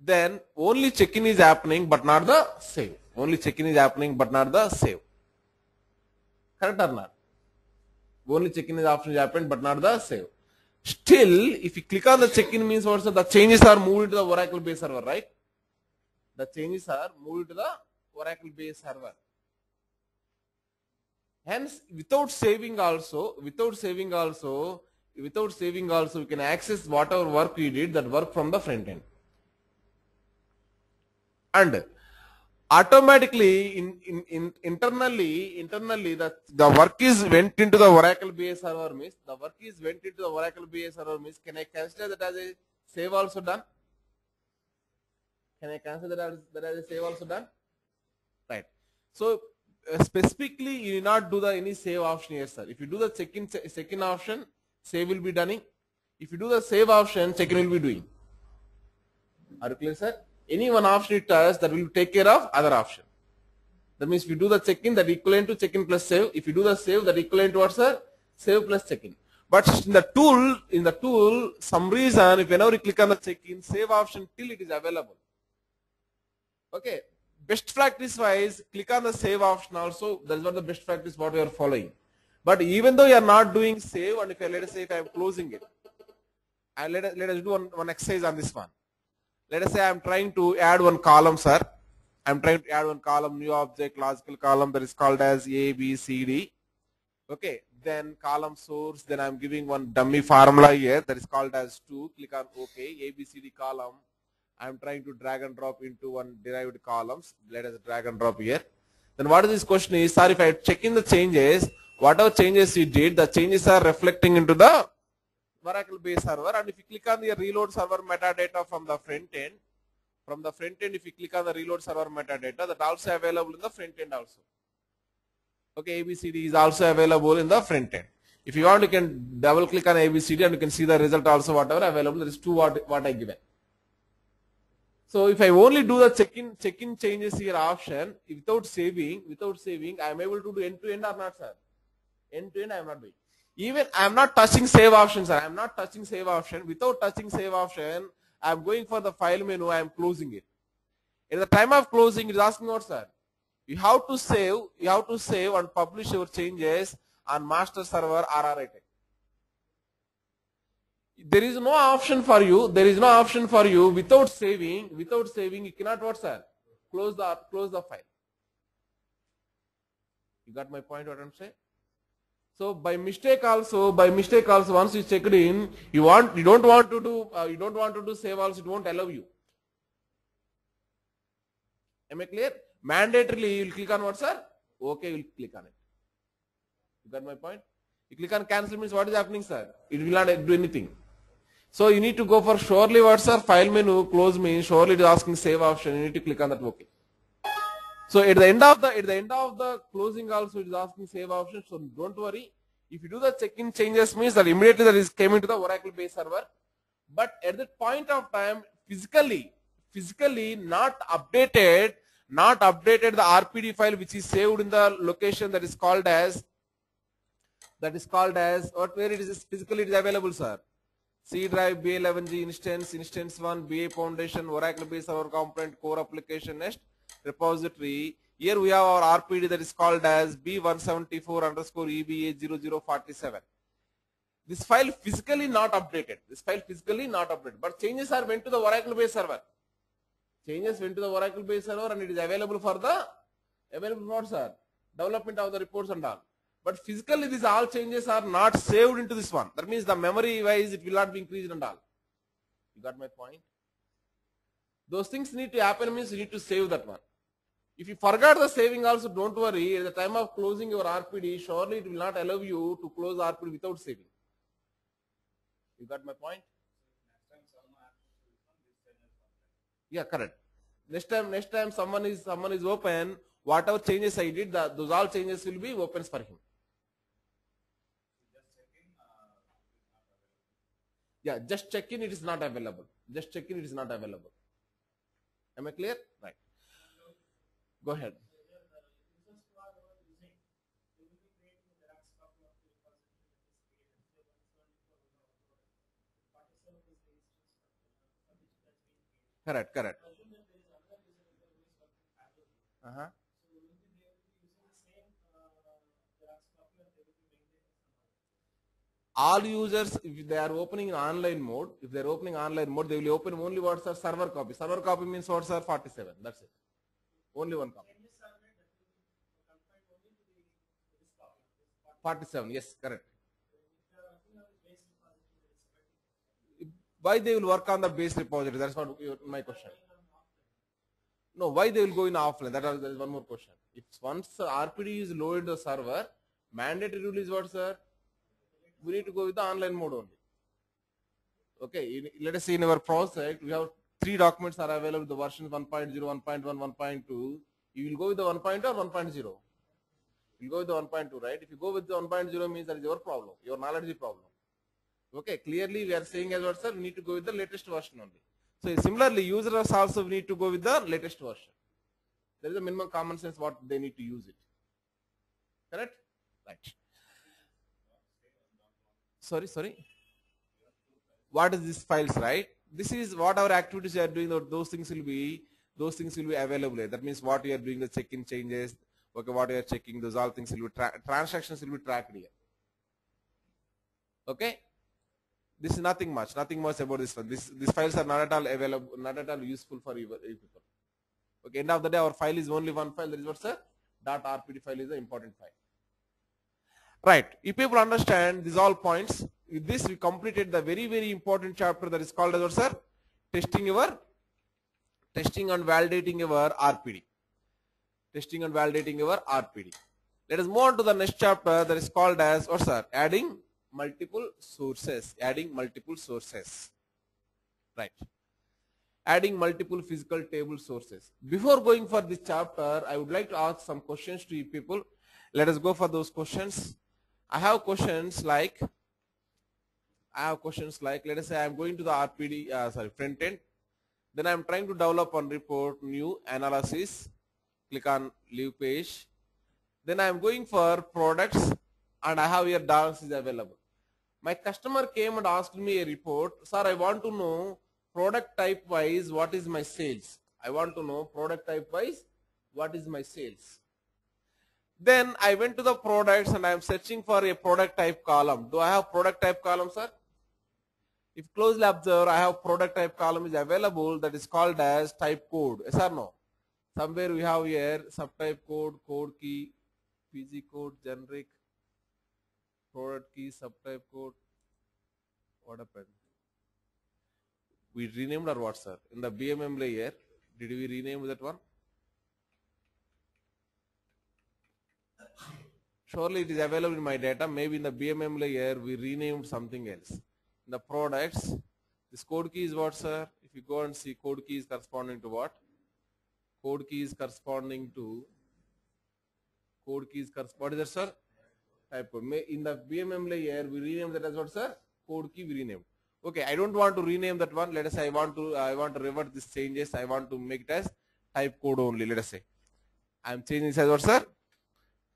then only check-in is happening but not the save. Only check-in is happening but not the save. Correct or not? Only check-in is option is happened but not the save. Still, if you click on the check-in means what, sir? The changes are moved to the Oracle base server, right? The changes are moved to the Oracle base server. Hence, without saving also, we can access whatever work we did, that work from the front end. And automatically, internally, the work is went into the Oracle BA server means, can I consider that as a save also done? Can I consider that as a save also done? Right. So, specifically, you will not do the any save option here, sir. If you do the check-in option, save will be done. If you do the save option, check-in will be doing. Are you clear, sir? Any one option it does, that will take care of other option. That means if you do the check-in, that equivalent to check-in plus save. If you do the save, that equivalent to what, sir? Save plus check-in. But in the tool, some reason, if whenever you click on the check-in, save option till it is available. Okay. Best practice wise, click on the save option also. That is what the best practice what we are following. But even though you are not doing save, and let us say if I am closing it, and let us do one exercise on this one. Let us say I am trying to add one column, sir. I am trying to add one column, new object, logical column that is called as A, B, C, D. Okay, then column source, then I'm giving one dummy formula here that is called as 2. Click on OK. ABCD column. I'm trying to drag and drop into one derived columns. Let us drag and drop here. Then what is this question is, sir, if I check in the changes, whatever changes you did, the changes are reflecting into the Oracle base server. And if you click on the reload server metadata from the front end, if you click on the reload server metadata, that also available in the front end also. Okay, ABCD is also available in the front end. If you want, you can double click on ABCD and you can see the result also whatever available. There is 2 what I given. So if I only do the check-in changes here option without saving, I am able to do end to end or not, sir? End to end I am not doing. Even I am not touching save option, sir. I am not touching save option. Without touching save option, I am going for the file menu. I am closing it. At the time of closing, it is asking what, sir? You have to save and publish your changes on master server RRI. There is no option for you without saving, you cannot what, sir? Close the file. You got my point what I'm saying? So by mistake also once you check it in, you don't want to do save also, it won't allow you. Am I clear? Mandatorily you will click on what, sir? Okay, you will click on it. You got my point? You click on cancel means what is happening, sir? It will not do anything. So you need to go for surely what, sir? File menu, close means surely it is asking save option. You need to click on that OK. So at the end of the closing also it is asking save option. So don't worry. If you do the check-in changes means that immediately that is came into the Oracle base server. But at that point of time, physically not updated the RPD file which is saved in the location that is called as what, where it is physically it is available, sir. C drive, B11G instance 1, BA foundation, Oracle base server component, core application, next repository. Here we have our RPD that is called as B174_EBA0047. This file physically not updated. But changes are went to the Oracle base server. And it is available for the what, sir? Development of the reports and all. But physically these all changes are not saved into this one. That means the memory wise it will not be increased and all. You got my point? Those things need to happen means you need to save that one. If you forgot the saving also, don't worry. At the time of closing your RPD, surely it will not allow you to close RPD without saving. You got my point? Yeah, correct. Next time someone is open, whatever changes I did, those all changes will be opens for him. Yeah, just check in, it is not available. Am I clear? Right. Go ahead. Correct. All users, if they are opening in online mode, they will open only what's a server copy. Server copy means what's a 47. That's it. Only one copy. 47. Yes, correct. Why they will work on the base repository? That's what my question. No, why they will go in offline? That is one more question. If once RPD is loaded the server, mandatory rule is what, sir? We need to go with the online mode only. Okay, let us see in our project, we have 3 documents are available, the versions 1.0, 1.1, 1.2. You will go with the 1.0 or 1.0? You will go with the 1.2, right? If you go with the 1.0 means that is your problem, your knowledge problem. Okay, clearly we are saying as what, sir, we need to go with the latest version only. So similarly, users also need to go with the latest version. There is a minimum common sense what they need to use it. Correct? Right. Sorry. What is this files, right? This is what our activities you are doing. Those things will be available. That means what you are doing, the check-in changes. Okay, what you are checking, those all things will be transactions will be tracked here. Okay. This is nothing much about this one. These files are not at all available, not at all useful for you people. Okay, end of the day, our file is only one file. That is what, sir? .rpd file is the important file. Right. You people understand these all points. With this, we completed the very, very important chapter that is called as what, sir? Testing and validating your RPD. Testing and validating your RPD. Let us move on to the next chapter that is called as what, sir? Adding multiple sources. Adding multiple sources. Right. Adding multiple physical table sources. Before going for this chapter, I would like to ask some questions to you people. Let us go for those questions. I have questions like, let us say I am going to the RPD, front end. Then I am trying to develop one report, new analysis. Click on leave page. Then I am going for products and I have here dollars is available. My customer came and asked me a report. Sir, I want to know product type wise what is my sales. I want to know product type wise what is my sales. Then I went to the products and I am searching for a product type column. Do I have product type column, sir? If closely observe, I have product type column is available that is called as type code. Yes or no? Somewhere we have here subtype code, code key, PG code, generic, product key, subtype code. What happened? We renamed or what, sir? In the BMM layer, did we rename that one? Surely it is available in my data. Maybe in the BMM layer, we renamed something else. In the products, this code key is what, sir? If you go and see, code key is corresponding to what? Code key is corresponding to, what is that, sir? Type code. In the BMM layer, we renamed that as what, sir? Code key we renamed. Okay, I don't want to rename that one. Let us say I want to revert these changes. I want to make it as type code only. Let us say I am changing this as what, sir?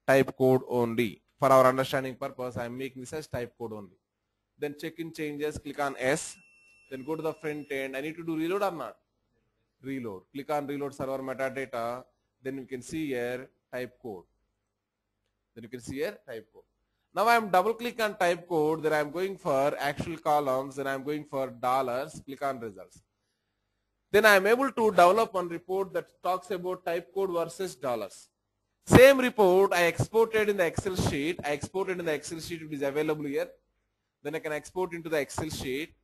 Type code only. For our understanding purpose, I am making this as type code only. Then check in changes, click on S. Then go to the front end. I need to do reload or not? Reload. Click on reload server metadata. Then you can see here type code. Then you can see here type code. Now I am double click on type code. Then I am going for actual columns. Then I am going for dollars. Click on results. Then I am able to develop one report that talks about type code versus dollars. Same report I exported in the Excel sheet. It is available here. Then I can export into the Excel sheet.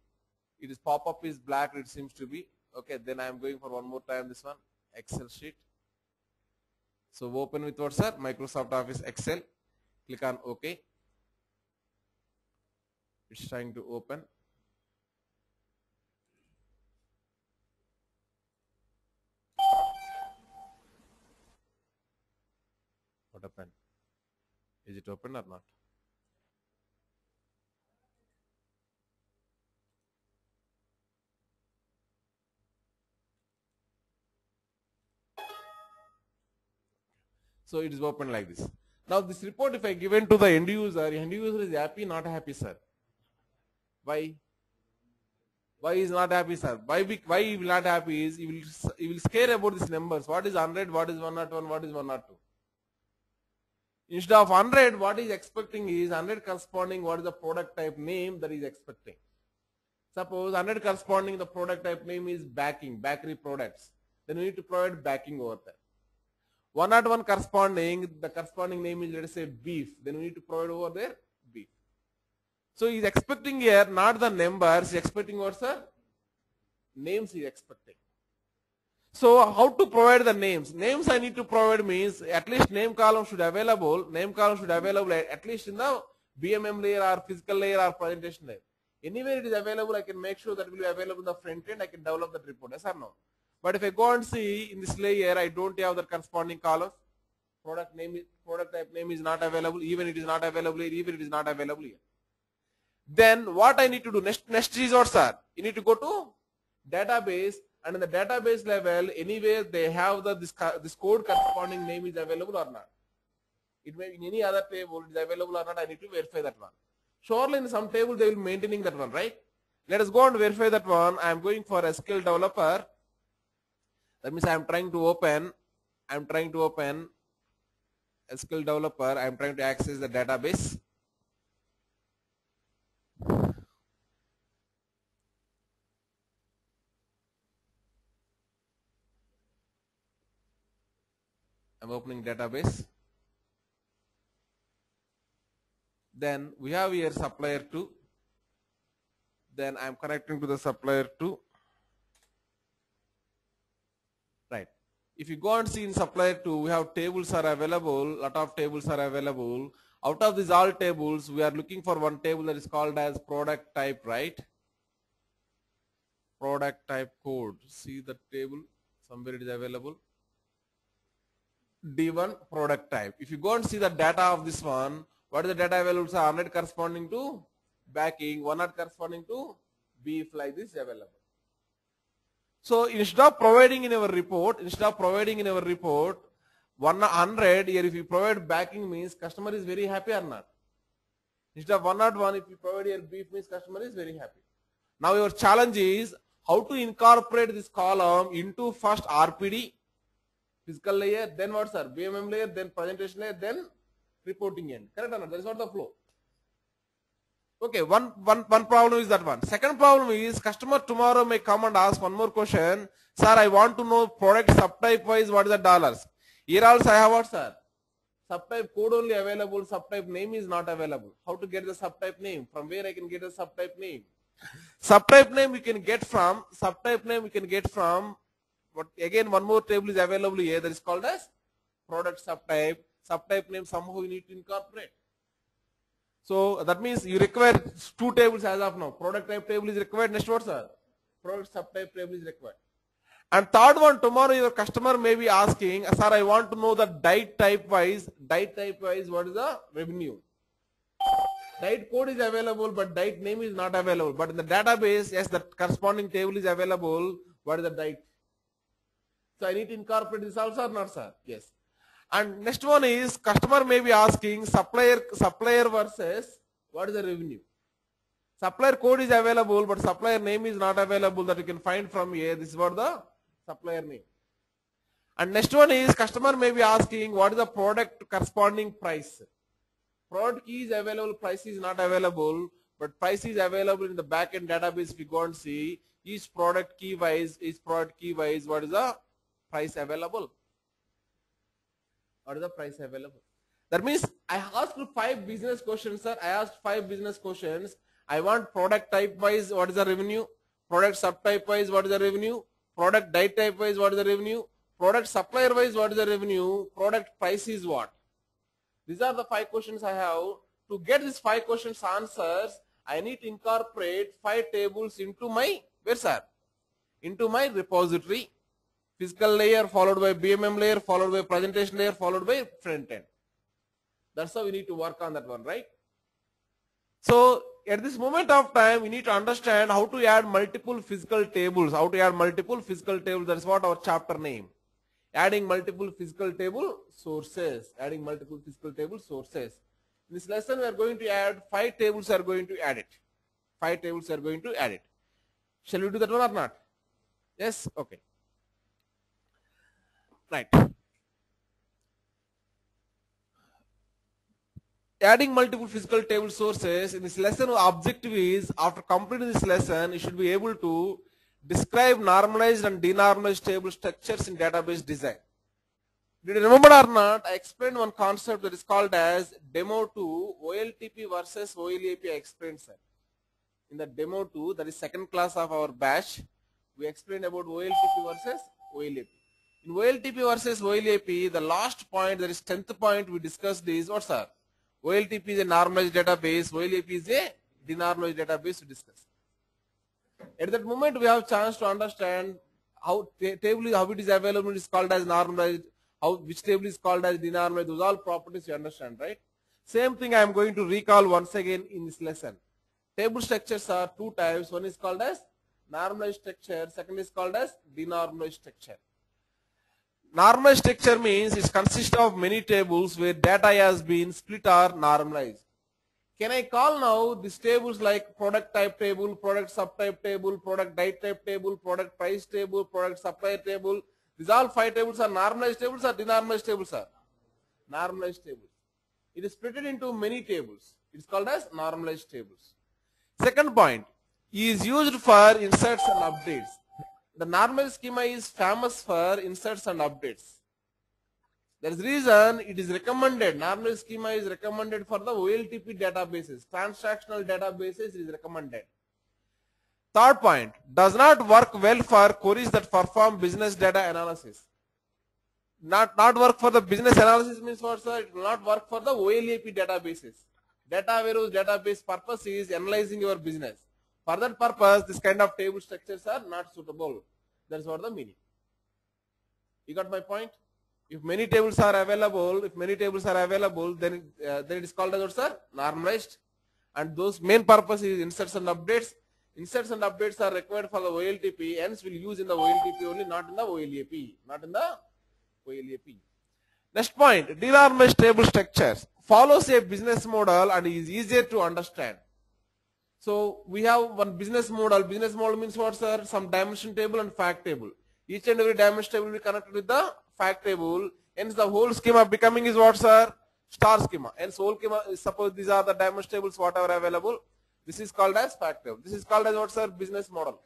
It is pop-up is black. It seems to be. Okay, then I am going for one more time this one. Excel sheet. So open with what, sir? Microsoft Office Excel. Click on OK. It's trying to open. What happened? Is it open or not? So it is open like this. Now this report, if I given to the end user is happy, not happy, sir. Why? Why is not happy, sir? Why he will not happy is he will scare about these numbers. What is 100? What is 101? What is 102? Instead of 100, what he is expecting is 100 corresponding what is the product type name that he is expecting. Suppose 100 corresponding the product type name is bakery products. Then we need to provide backing over there. 101 corresponding, the corresponding name is, let us say, beef. Then we need to provide over there beef. So he is expecting here not the numbers, he is expecting what, sir? Names he is expecting. So how to provide the names? Names I need to provide means at least name column should available. Name column should available at least in the BMM layer or physical layer or presentation layer. Anywhere it is available, I can make sure that it will be available in the front end. I can develop that report. Yes or no? But if I go and see in this layer, I don't have the corresponding columns. Product type name is not available. Even it is not available here. Even it is not available here. Then what I need to do next is what, sir? You need to go to database, and in the database level, anywhere they have this code corresponding name is available or not. It may be in any other table it is available or not. I need to verify that one. Surely in some table they will be maintaining that one, right? Let us go and verify that one. I am going for SQL developer. That means I am trying to open SQL developer. I am trying to access the database. I'm opening database. Then we have here supplier 2. Then I'm connecting to the supplier 2. Right. If you go and see in supplier 2, we have tables are available, lot of tables are available. Out of these all tables, we are looking for one table that is called as product type, right? Product type code. See the table, somewhere it is available. D1 product type. If you go and see the data of this one, what is the data available? So 100 corresponding to backing, 100 corresponding to beef, like this available. So instead of providing in our report, 100 here, if you provide backing means customer is very happy or not. Instead of 101, if you provide here beef means customer is very happy. Now your challenge is how to incorporate this column into first RPD, physical layer, then what sir? BMM layer, then presentation layer, then reporting end. Correct or not? That is not the flow. Okay, one problem is that one. Second problem is customer tomorrow may come and ask one more question. Sir, I want to know product subtype wise what is the dollars. Here also I have what sir? Subtype code only available, subtype name is not available. How to get the subtype name? From where I can get the subtype name? Subtype name we can get from, but again one more table is available here that is called as product subtype. Subtype name somehow you need to incorporate. So that means you require 2 tables as of now. Product type table is required. Next what sir? Product subtype table is required. And third one, tomorrow your customer may be asking, sir, I want to know the date type wise what is the revenue? Date code is available, but date name is not available. But in the database, yes, the corresponding table is available. What is the date? So I need to incorporate this also or not, sir? Yes. And next one is customer may be asking supplier versus what is the revenue? Supplier code is available, but supplier name is not available that you can find from here. This is what the supplier name. And next one is customer may be asking what is the product corresponding price? Product key is available, price is not available, but price is available in the backend database. If you go and see each product key wise, what is the price available? What is the price available? That means I asked 5 business questions, sir. I asked 5 business questions. I want product type wise, what is the revenue? Product subtype wise, what is the revenue? Product date type wise, what is the revenue? Product supplier wise, what is the revenue? Product price is what? These are the 5 questions I have. To get these 5 questions answers, I need to incorporate 5 tables into my, where sir? Into my repository. Physical layer followed by BMM layer, followed by presentation layer, followed by front end. That's how we need to work on that one, right? So at this moment of time, we need to understand how to add multiple physical tables. That is what our chapter name. Adding multiple physical table sources. In this lesson, we are going to add 5 tables. We are going to add it. Shall we do that one or not? Yes? Okay. Right. Adding multiple physical table sources. In this lesson, our objective is, after completing this lesson, you should be able to describe normalized and denormalized table structures in database design. Did you remember or not? I explained one concept that is called as demo 2 OLTP versus OLAP. I explained, sir. In the demo 2, that is second class of our batch, we explained about OLTP versus OLAP. In OLTP versus OLAP, the last point, that is 10th point we discussed is what, sir? OLTP is a normalized database, OLAP is a denormalized database to discuss. At that moment, we have a chance to understand how table is, how it is available, it is called as normalized, which table is called as denormalized, those all properties you understand, right? Same thing I am going to recall once again in this lesson. Table structures are 2 types. One is called as normalized structure, second is called as denormalized structure. Normalized structure means it consists of many tables where data has been split or normalized. Can I call now these tables like product type table, product subtype table, product date type table, product price table, product supplier table? These all 5 tables are normalized tables or denormalized tables, sir? Normalized tables. It is split into many tables. It is called as normalized tables. Second point is used for inserts and updates. The normal schema is famous for inserts and updates. There is reason it is recommended. Normalized schema is recommended for the OLTP databases. Transactional databases is recommended. Third point, does not work well for queries that perform business data analysis. Not work for the business analysis means what, sir? It will not work for the OLAP databases. Data warehouse database purpose is analyzing your business. For that purpose, this kind of table structures are not suitable. That's what the meaning. You got my point? If many tables are available, then it is called as what, sir? Normalized. And those main purpose is inserts and updates. Inserts and updates are required for the OLTP, hence will use in the OLTP only, not in the OLAP. Not in the OLAP. Next point, denormalized table structures follows a business model and is easier to understand. So we have one business model. Business model means what, sir? Some dimension table and fact table. Each and every dimension table will be connected with the fact table. Hence the whole schema becoming is what, sir? Star schema. Hence whole schema, suppose these are the dimension tables whatever available. This is called as fact table. This is called as what, sir? Business model.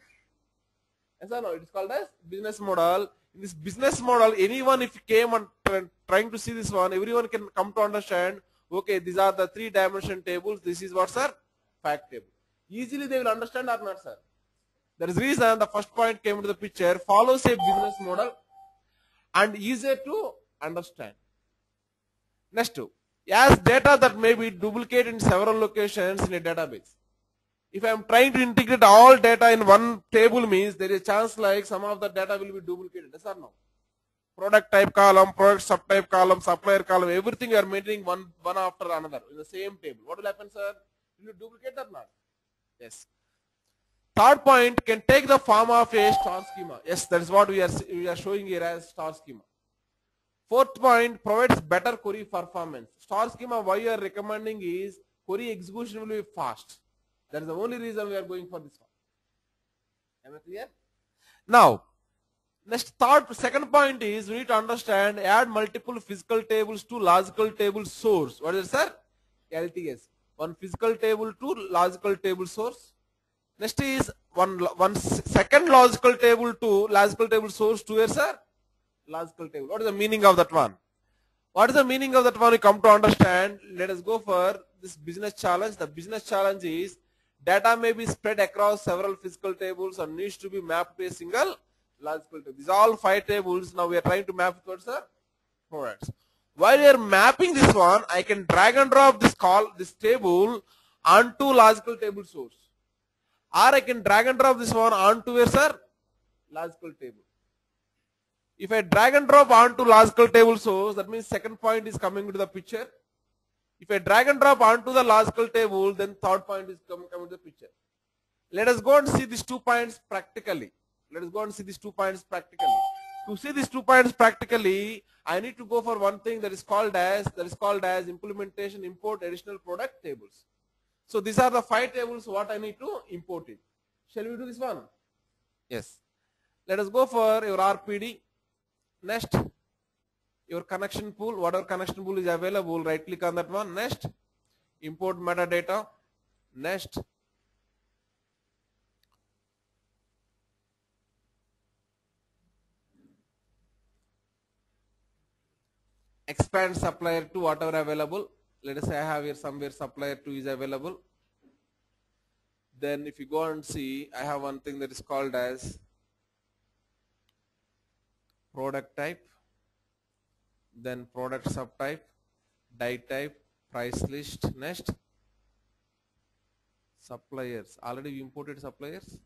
Yes or no? It is called as business model. In this business model, anyone if came and trying to see this one, everyone can come to understand, okay, these are the 3-dimension tables. This is what, sir? Fact table. Easily they will understand or not, sir? There is reason the first point came into the picture, follows a business model and easier to understand. Next two, as data that may be duplicated in several locations in a database. If I am trying to integrate all data in one table means there is a chance like some of the data will be duplicated. Yes or no? Product type column, product subtype column, supplier column, everything you are maintaining one after another in the same table. What will happen, sir? Will you duplicate or not? Yes. Third point, can take the form of a star schema. Yes, that is what we are showing here as star schema. Fourth point, provides better query performance. Star schema, why you are recommending is query execution will be fast. That is the only reason we are going for this one. Am I clear? Now, second point is we need to understand add multiple physical tables to logical table source. What is it, sir? LTS. One physical table to logical table source. Next is one second logical table to logical table source to where, sir? Logical table. What is the meaning of that one? What is the meaning of that one? We come to understand. Let us go for this business challenge. The business challenge is data may be spread across several physical tables and needs to be mapped to a single logical table. These are all 5 tables. Now we are trying to map towards the products. While we are mapping this one, I can drag and drop this table onto logical table source. Or I can drag and drop this one onto where, sir? Logical table. If I drag and drop onto logical table source, that means second point is coming into the picture. If I drag and drop onto the logical table, then third point is coming to the picture. Let us go and see these 2 points practically. To see these 2 points practically, I need to go for one thing that is called as implementation import additional product tables. So these are the 5 tables what I need to import it. Shall we do this one? Yes. Let us go for your RPD. Next, your connection pool. Whatever connection pool is available, right click on that one. Next, import metadata. Next, expand supplier to whatever available. Let us say I have here somewhere supplier 2 is available. Then if you go and see, I have one thing that is called as product type, then product subtype, die type, price list. Next, suppliers. Already we imported suppliers.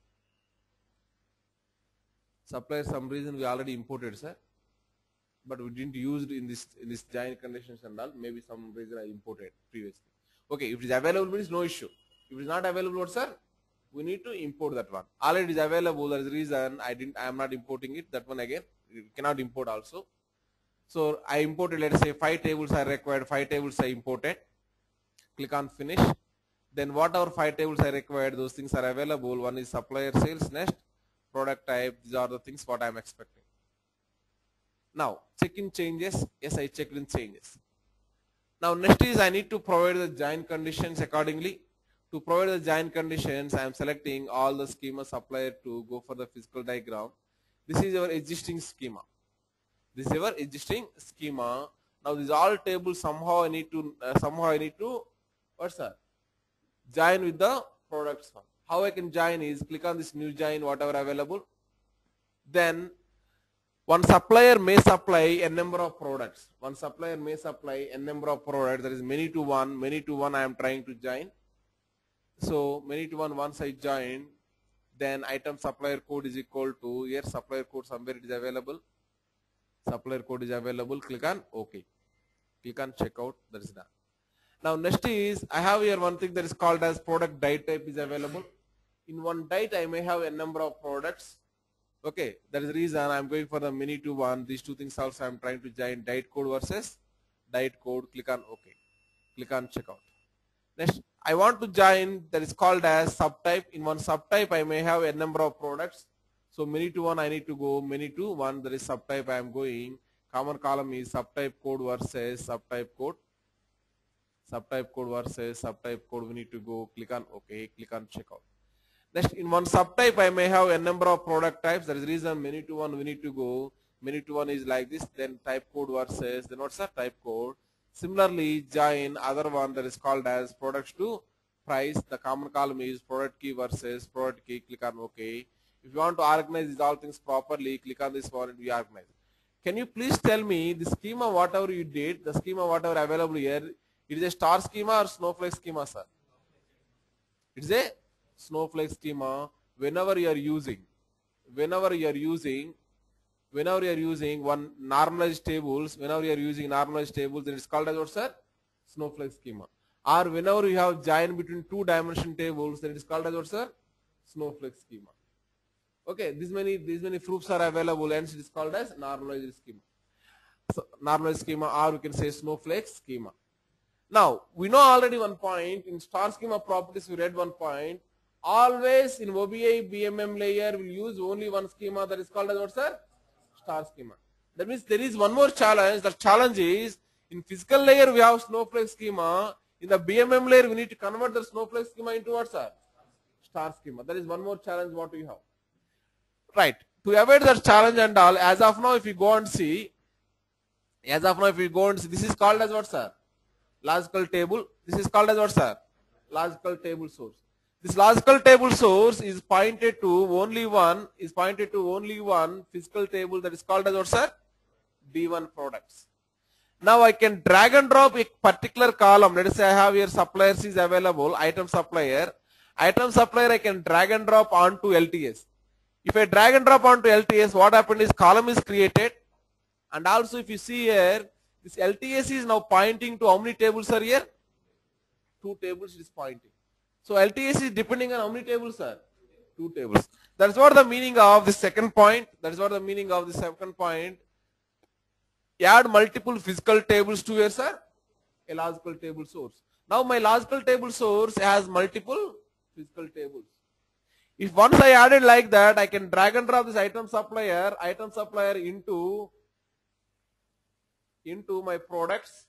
Suppliers, some reason we already imported, sir, but we didn't use it in this giant conditions and all. Maybe some reason I imported previously. Okay, if it is available, means no issue. If it is not available, what, sir? We need to import that one. Already it is available. There is a reason I am not importing it. That one again, you cannot import also. So I imported, let us say 5 tables are required. 5 tables I imported. Click on finish. Then whatever 5 tables I required, those things are available. One is supplier sales. Next, product type. These are the things what I am expecting. Now, check in changes. Yes, I checked in changes. Now, next is I need to provide the join conditions accordingly. To provide the join conditions, I am selecting all the schema supplier to go for the physical diagram. This is our existing schema. Now these all tables somehow I need to what's that? Join with the products one. How I can join is click on this new join whatever available. Then one supplier may supply a number of products. One supplier may supply a number of products. That is many to one. Many to one I am trying to join. So many to one once I join, then item supplier code is equal to here supplier code somewhere it is available. Supplier code is available. Click on OK. Click on checkout. That is done. Now next is I have here one thing that is called as product date type is available. In one date I may have a number of products. Okay, that is the reason I am going for the many to one. These two things also I am trying to join date code versus date code. Click on OK. Click on checkout. Next, I want to join that is called as subtype. In one subtype I may have a number of products. So many to one I need to go many to one. That is subtype I am going. Common column is subtype code versus subtype code. Subtype code versus subtype code we need to go. Click on OK. Click on checkout. Next, in one subtype I may have a number of product types. That is the reason many to one we need to go. Many to one is like this. Then type code versus then what's the type code. Similarly, join other one that is called as products to price. The common column is product key versus product key. Click on OK. If you want to organize these all things properly, click on this one and we organize. Can you please tell me the schema whatever you did, the schema whatever available here, it is a star schema or snowflake schema, sir? It is a snowflake schema. Whenever you are using one normalized tables, then it is called as what, sir? Snowflake schema. Or whenever you have join between two dimension tables, then it is called as what, sir? Snowflake schema. Okay, these many proofs are available, and it is called as normalized schema. So normalized schema, or we can say snowflake schema. Now we know already one point in star schema properties. We read one point. Always in OBI BMM layer we use only one schema, that is called as what, sir? Star schema. That means there is one more challenge. The challenge is in physical layer we have snowflake schema. In the BMM layer we need to convert the snowflake schema into what, sir? Star schema. That is one more challenge what we have. Right. To avoid that challenge and all, as of now if you go and see, this is called as what, sir? Logical table. This is called as what, sir? Logical table source. This logical table source is pointed to only one physical table, that is called as what, sir? D1 products. Now I can drag and drop a particular column. Let us say I have here suppliers is available, item supplier I can drag and drop onto LTS. If I drag and drop onto LTS, what happened is column is created, and also if you see here, this LTS is now pointing to how many tables are here? 2 tables it is pointing. So LTS is depending on how many tables, sir? 2 tables. That is what the meaning of the second point. Add multiple physical tables to here, sir? A logical table source. Now my logical table source has multiple physical tables. If once I added like that, I can drag and drop this item supplier into my products.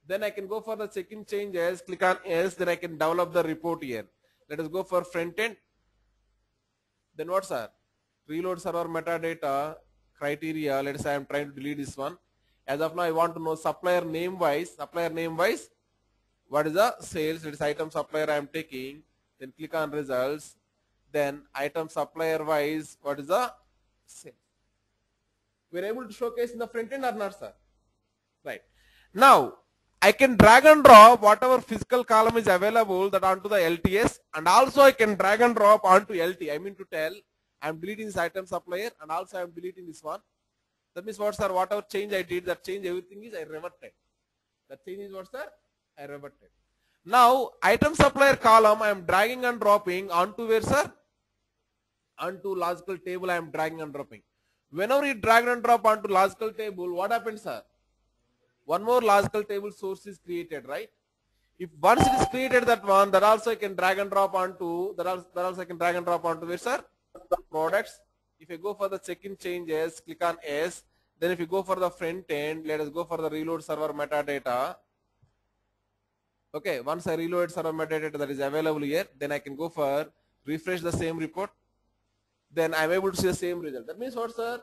Then I can go for the check-in changes, click on S, then I can develop the report here. Let us go for front end. Then what, sir? Reload server metadata criteria. Let us say I am trying to delete this one. As of now, I want to know supplier name wise, what is the sales? It is item supplier I am taking. Then click on results. Then item supplier wise, what is the sales? We are able to showcase in the front end or not, sir? Right. Now, I can drag and drop whatever physical column is available that onto the LTS, and also I can drag and drop onto LT. I mean to tell, I am deleting this item supplier and also I am deleting this one. That means what, sir? Whatever change I did, that change everything is I reverted. That change is what, sir? I reverted. Now, item supplier column I am dragging and dropping onto where, sir? Onto logical table I am dragging and dropping. Whenever you drag and drop onto logical table, what happens, sir? One more logical table source is created, right? If once it is created, that one, that also I can drag and drop onto, where, sir? Products. If you go for the check-in changes, click on S. Then if you go for the front end, let us go for the reload server metadata. Okay, once I reload server metadata that is available here, then I can go for refresh the same report. Then I am able to see the same result. That means what, sir?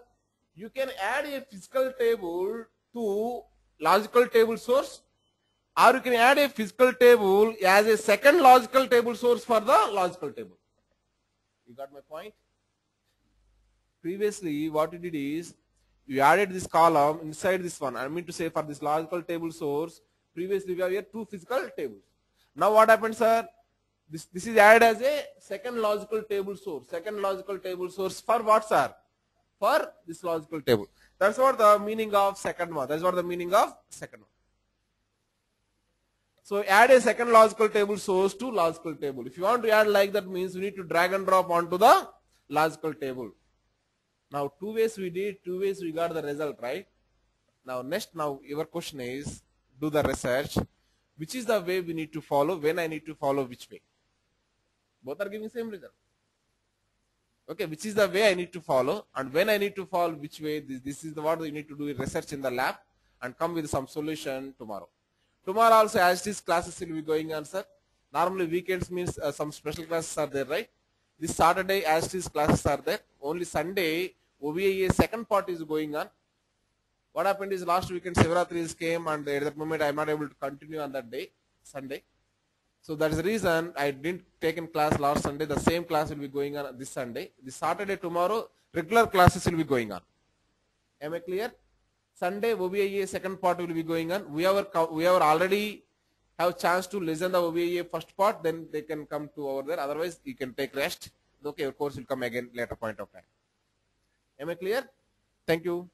You can add a physical table to logical table source, or you can add a physical table as a second logical table source for the logical table. You got my point? Previously, what you did is you added this column inside this one. I mean to say, for this logical table source, previously we have here two physical tables. Now what happens, sir? This is added as a second logical table source. Second logical table source for what, sir? For this logical table. That's what the meaning of second one. That's what the meaning of second one. So add a second logical table source to logical table. If you want to add like that, means you need to drag and drop onto the logical table. Now two ways we did, two ways we got the result, right? Now your question is, do the research. Which is the way we need to follow, when I need to follow which way? Both are giving same result. Okay, which is the way I need to follow, and when I need to follow which way, this is what you need to do research in the lab and come with some solution tomorrow. Tomorrow also as this classes will be going on, sir. Normally weekends means some special classes are there, right? This Saturday as these classes are there. Only Sunday OVIA second part is going on. What happened is last weekend Shivaratris came, and at that moment I am not able to continue on that day, Sunday. So that is the reason I didn't take in class last Sunday. The same class will be going on this Sunday. This Saturday, tomorrow, regular classes will be going on. Am I clear? Sunday OVIA second part will be going on. We have already have chance to listen the OVIA first part, then they can come to over there. Otherwise, you can take rest. Okay, your course will come again later point of time. Am I clear? Thank you.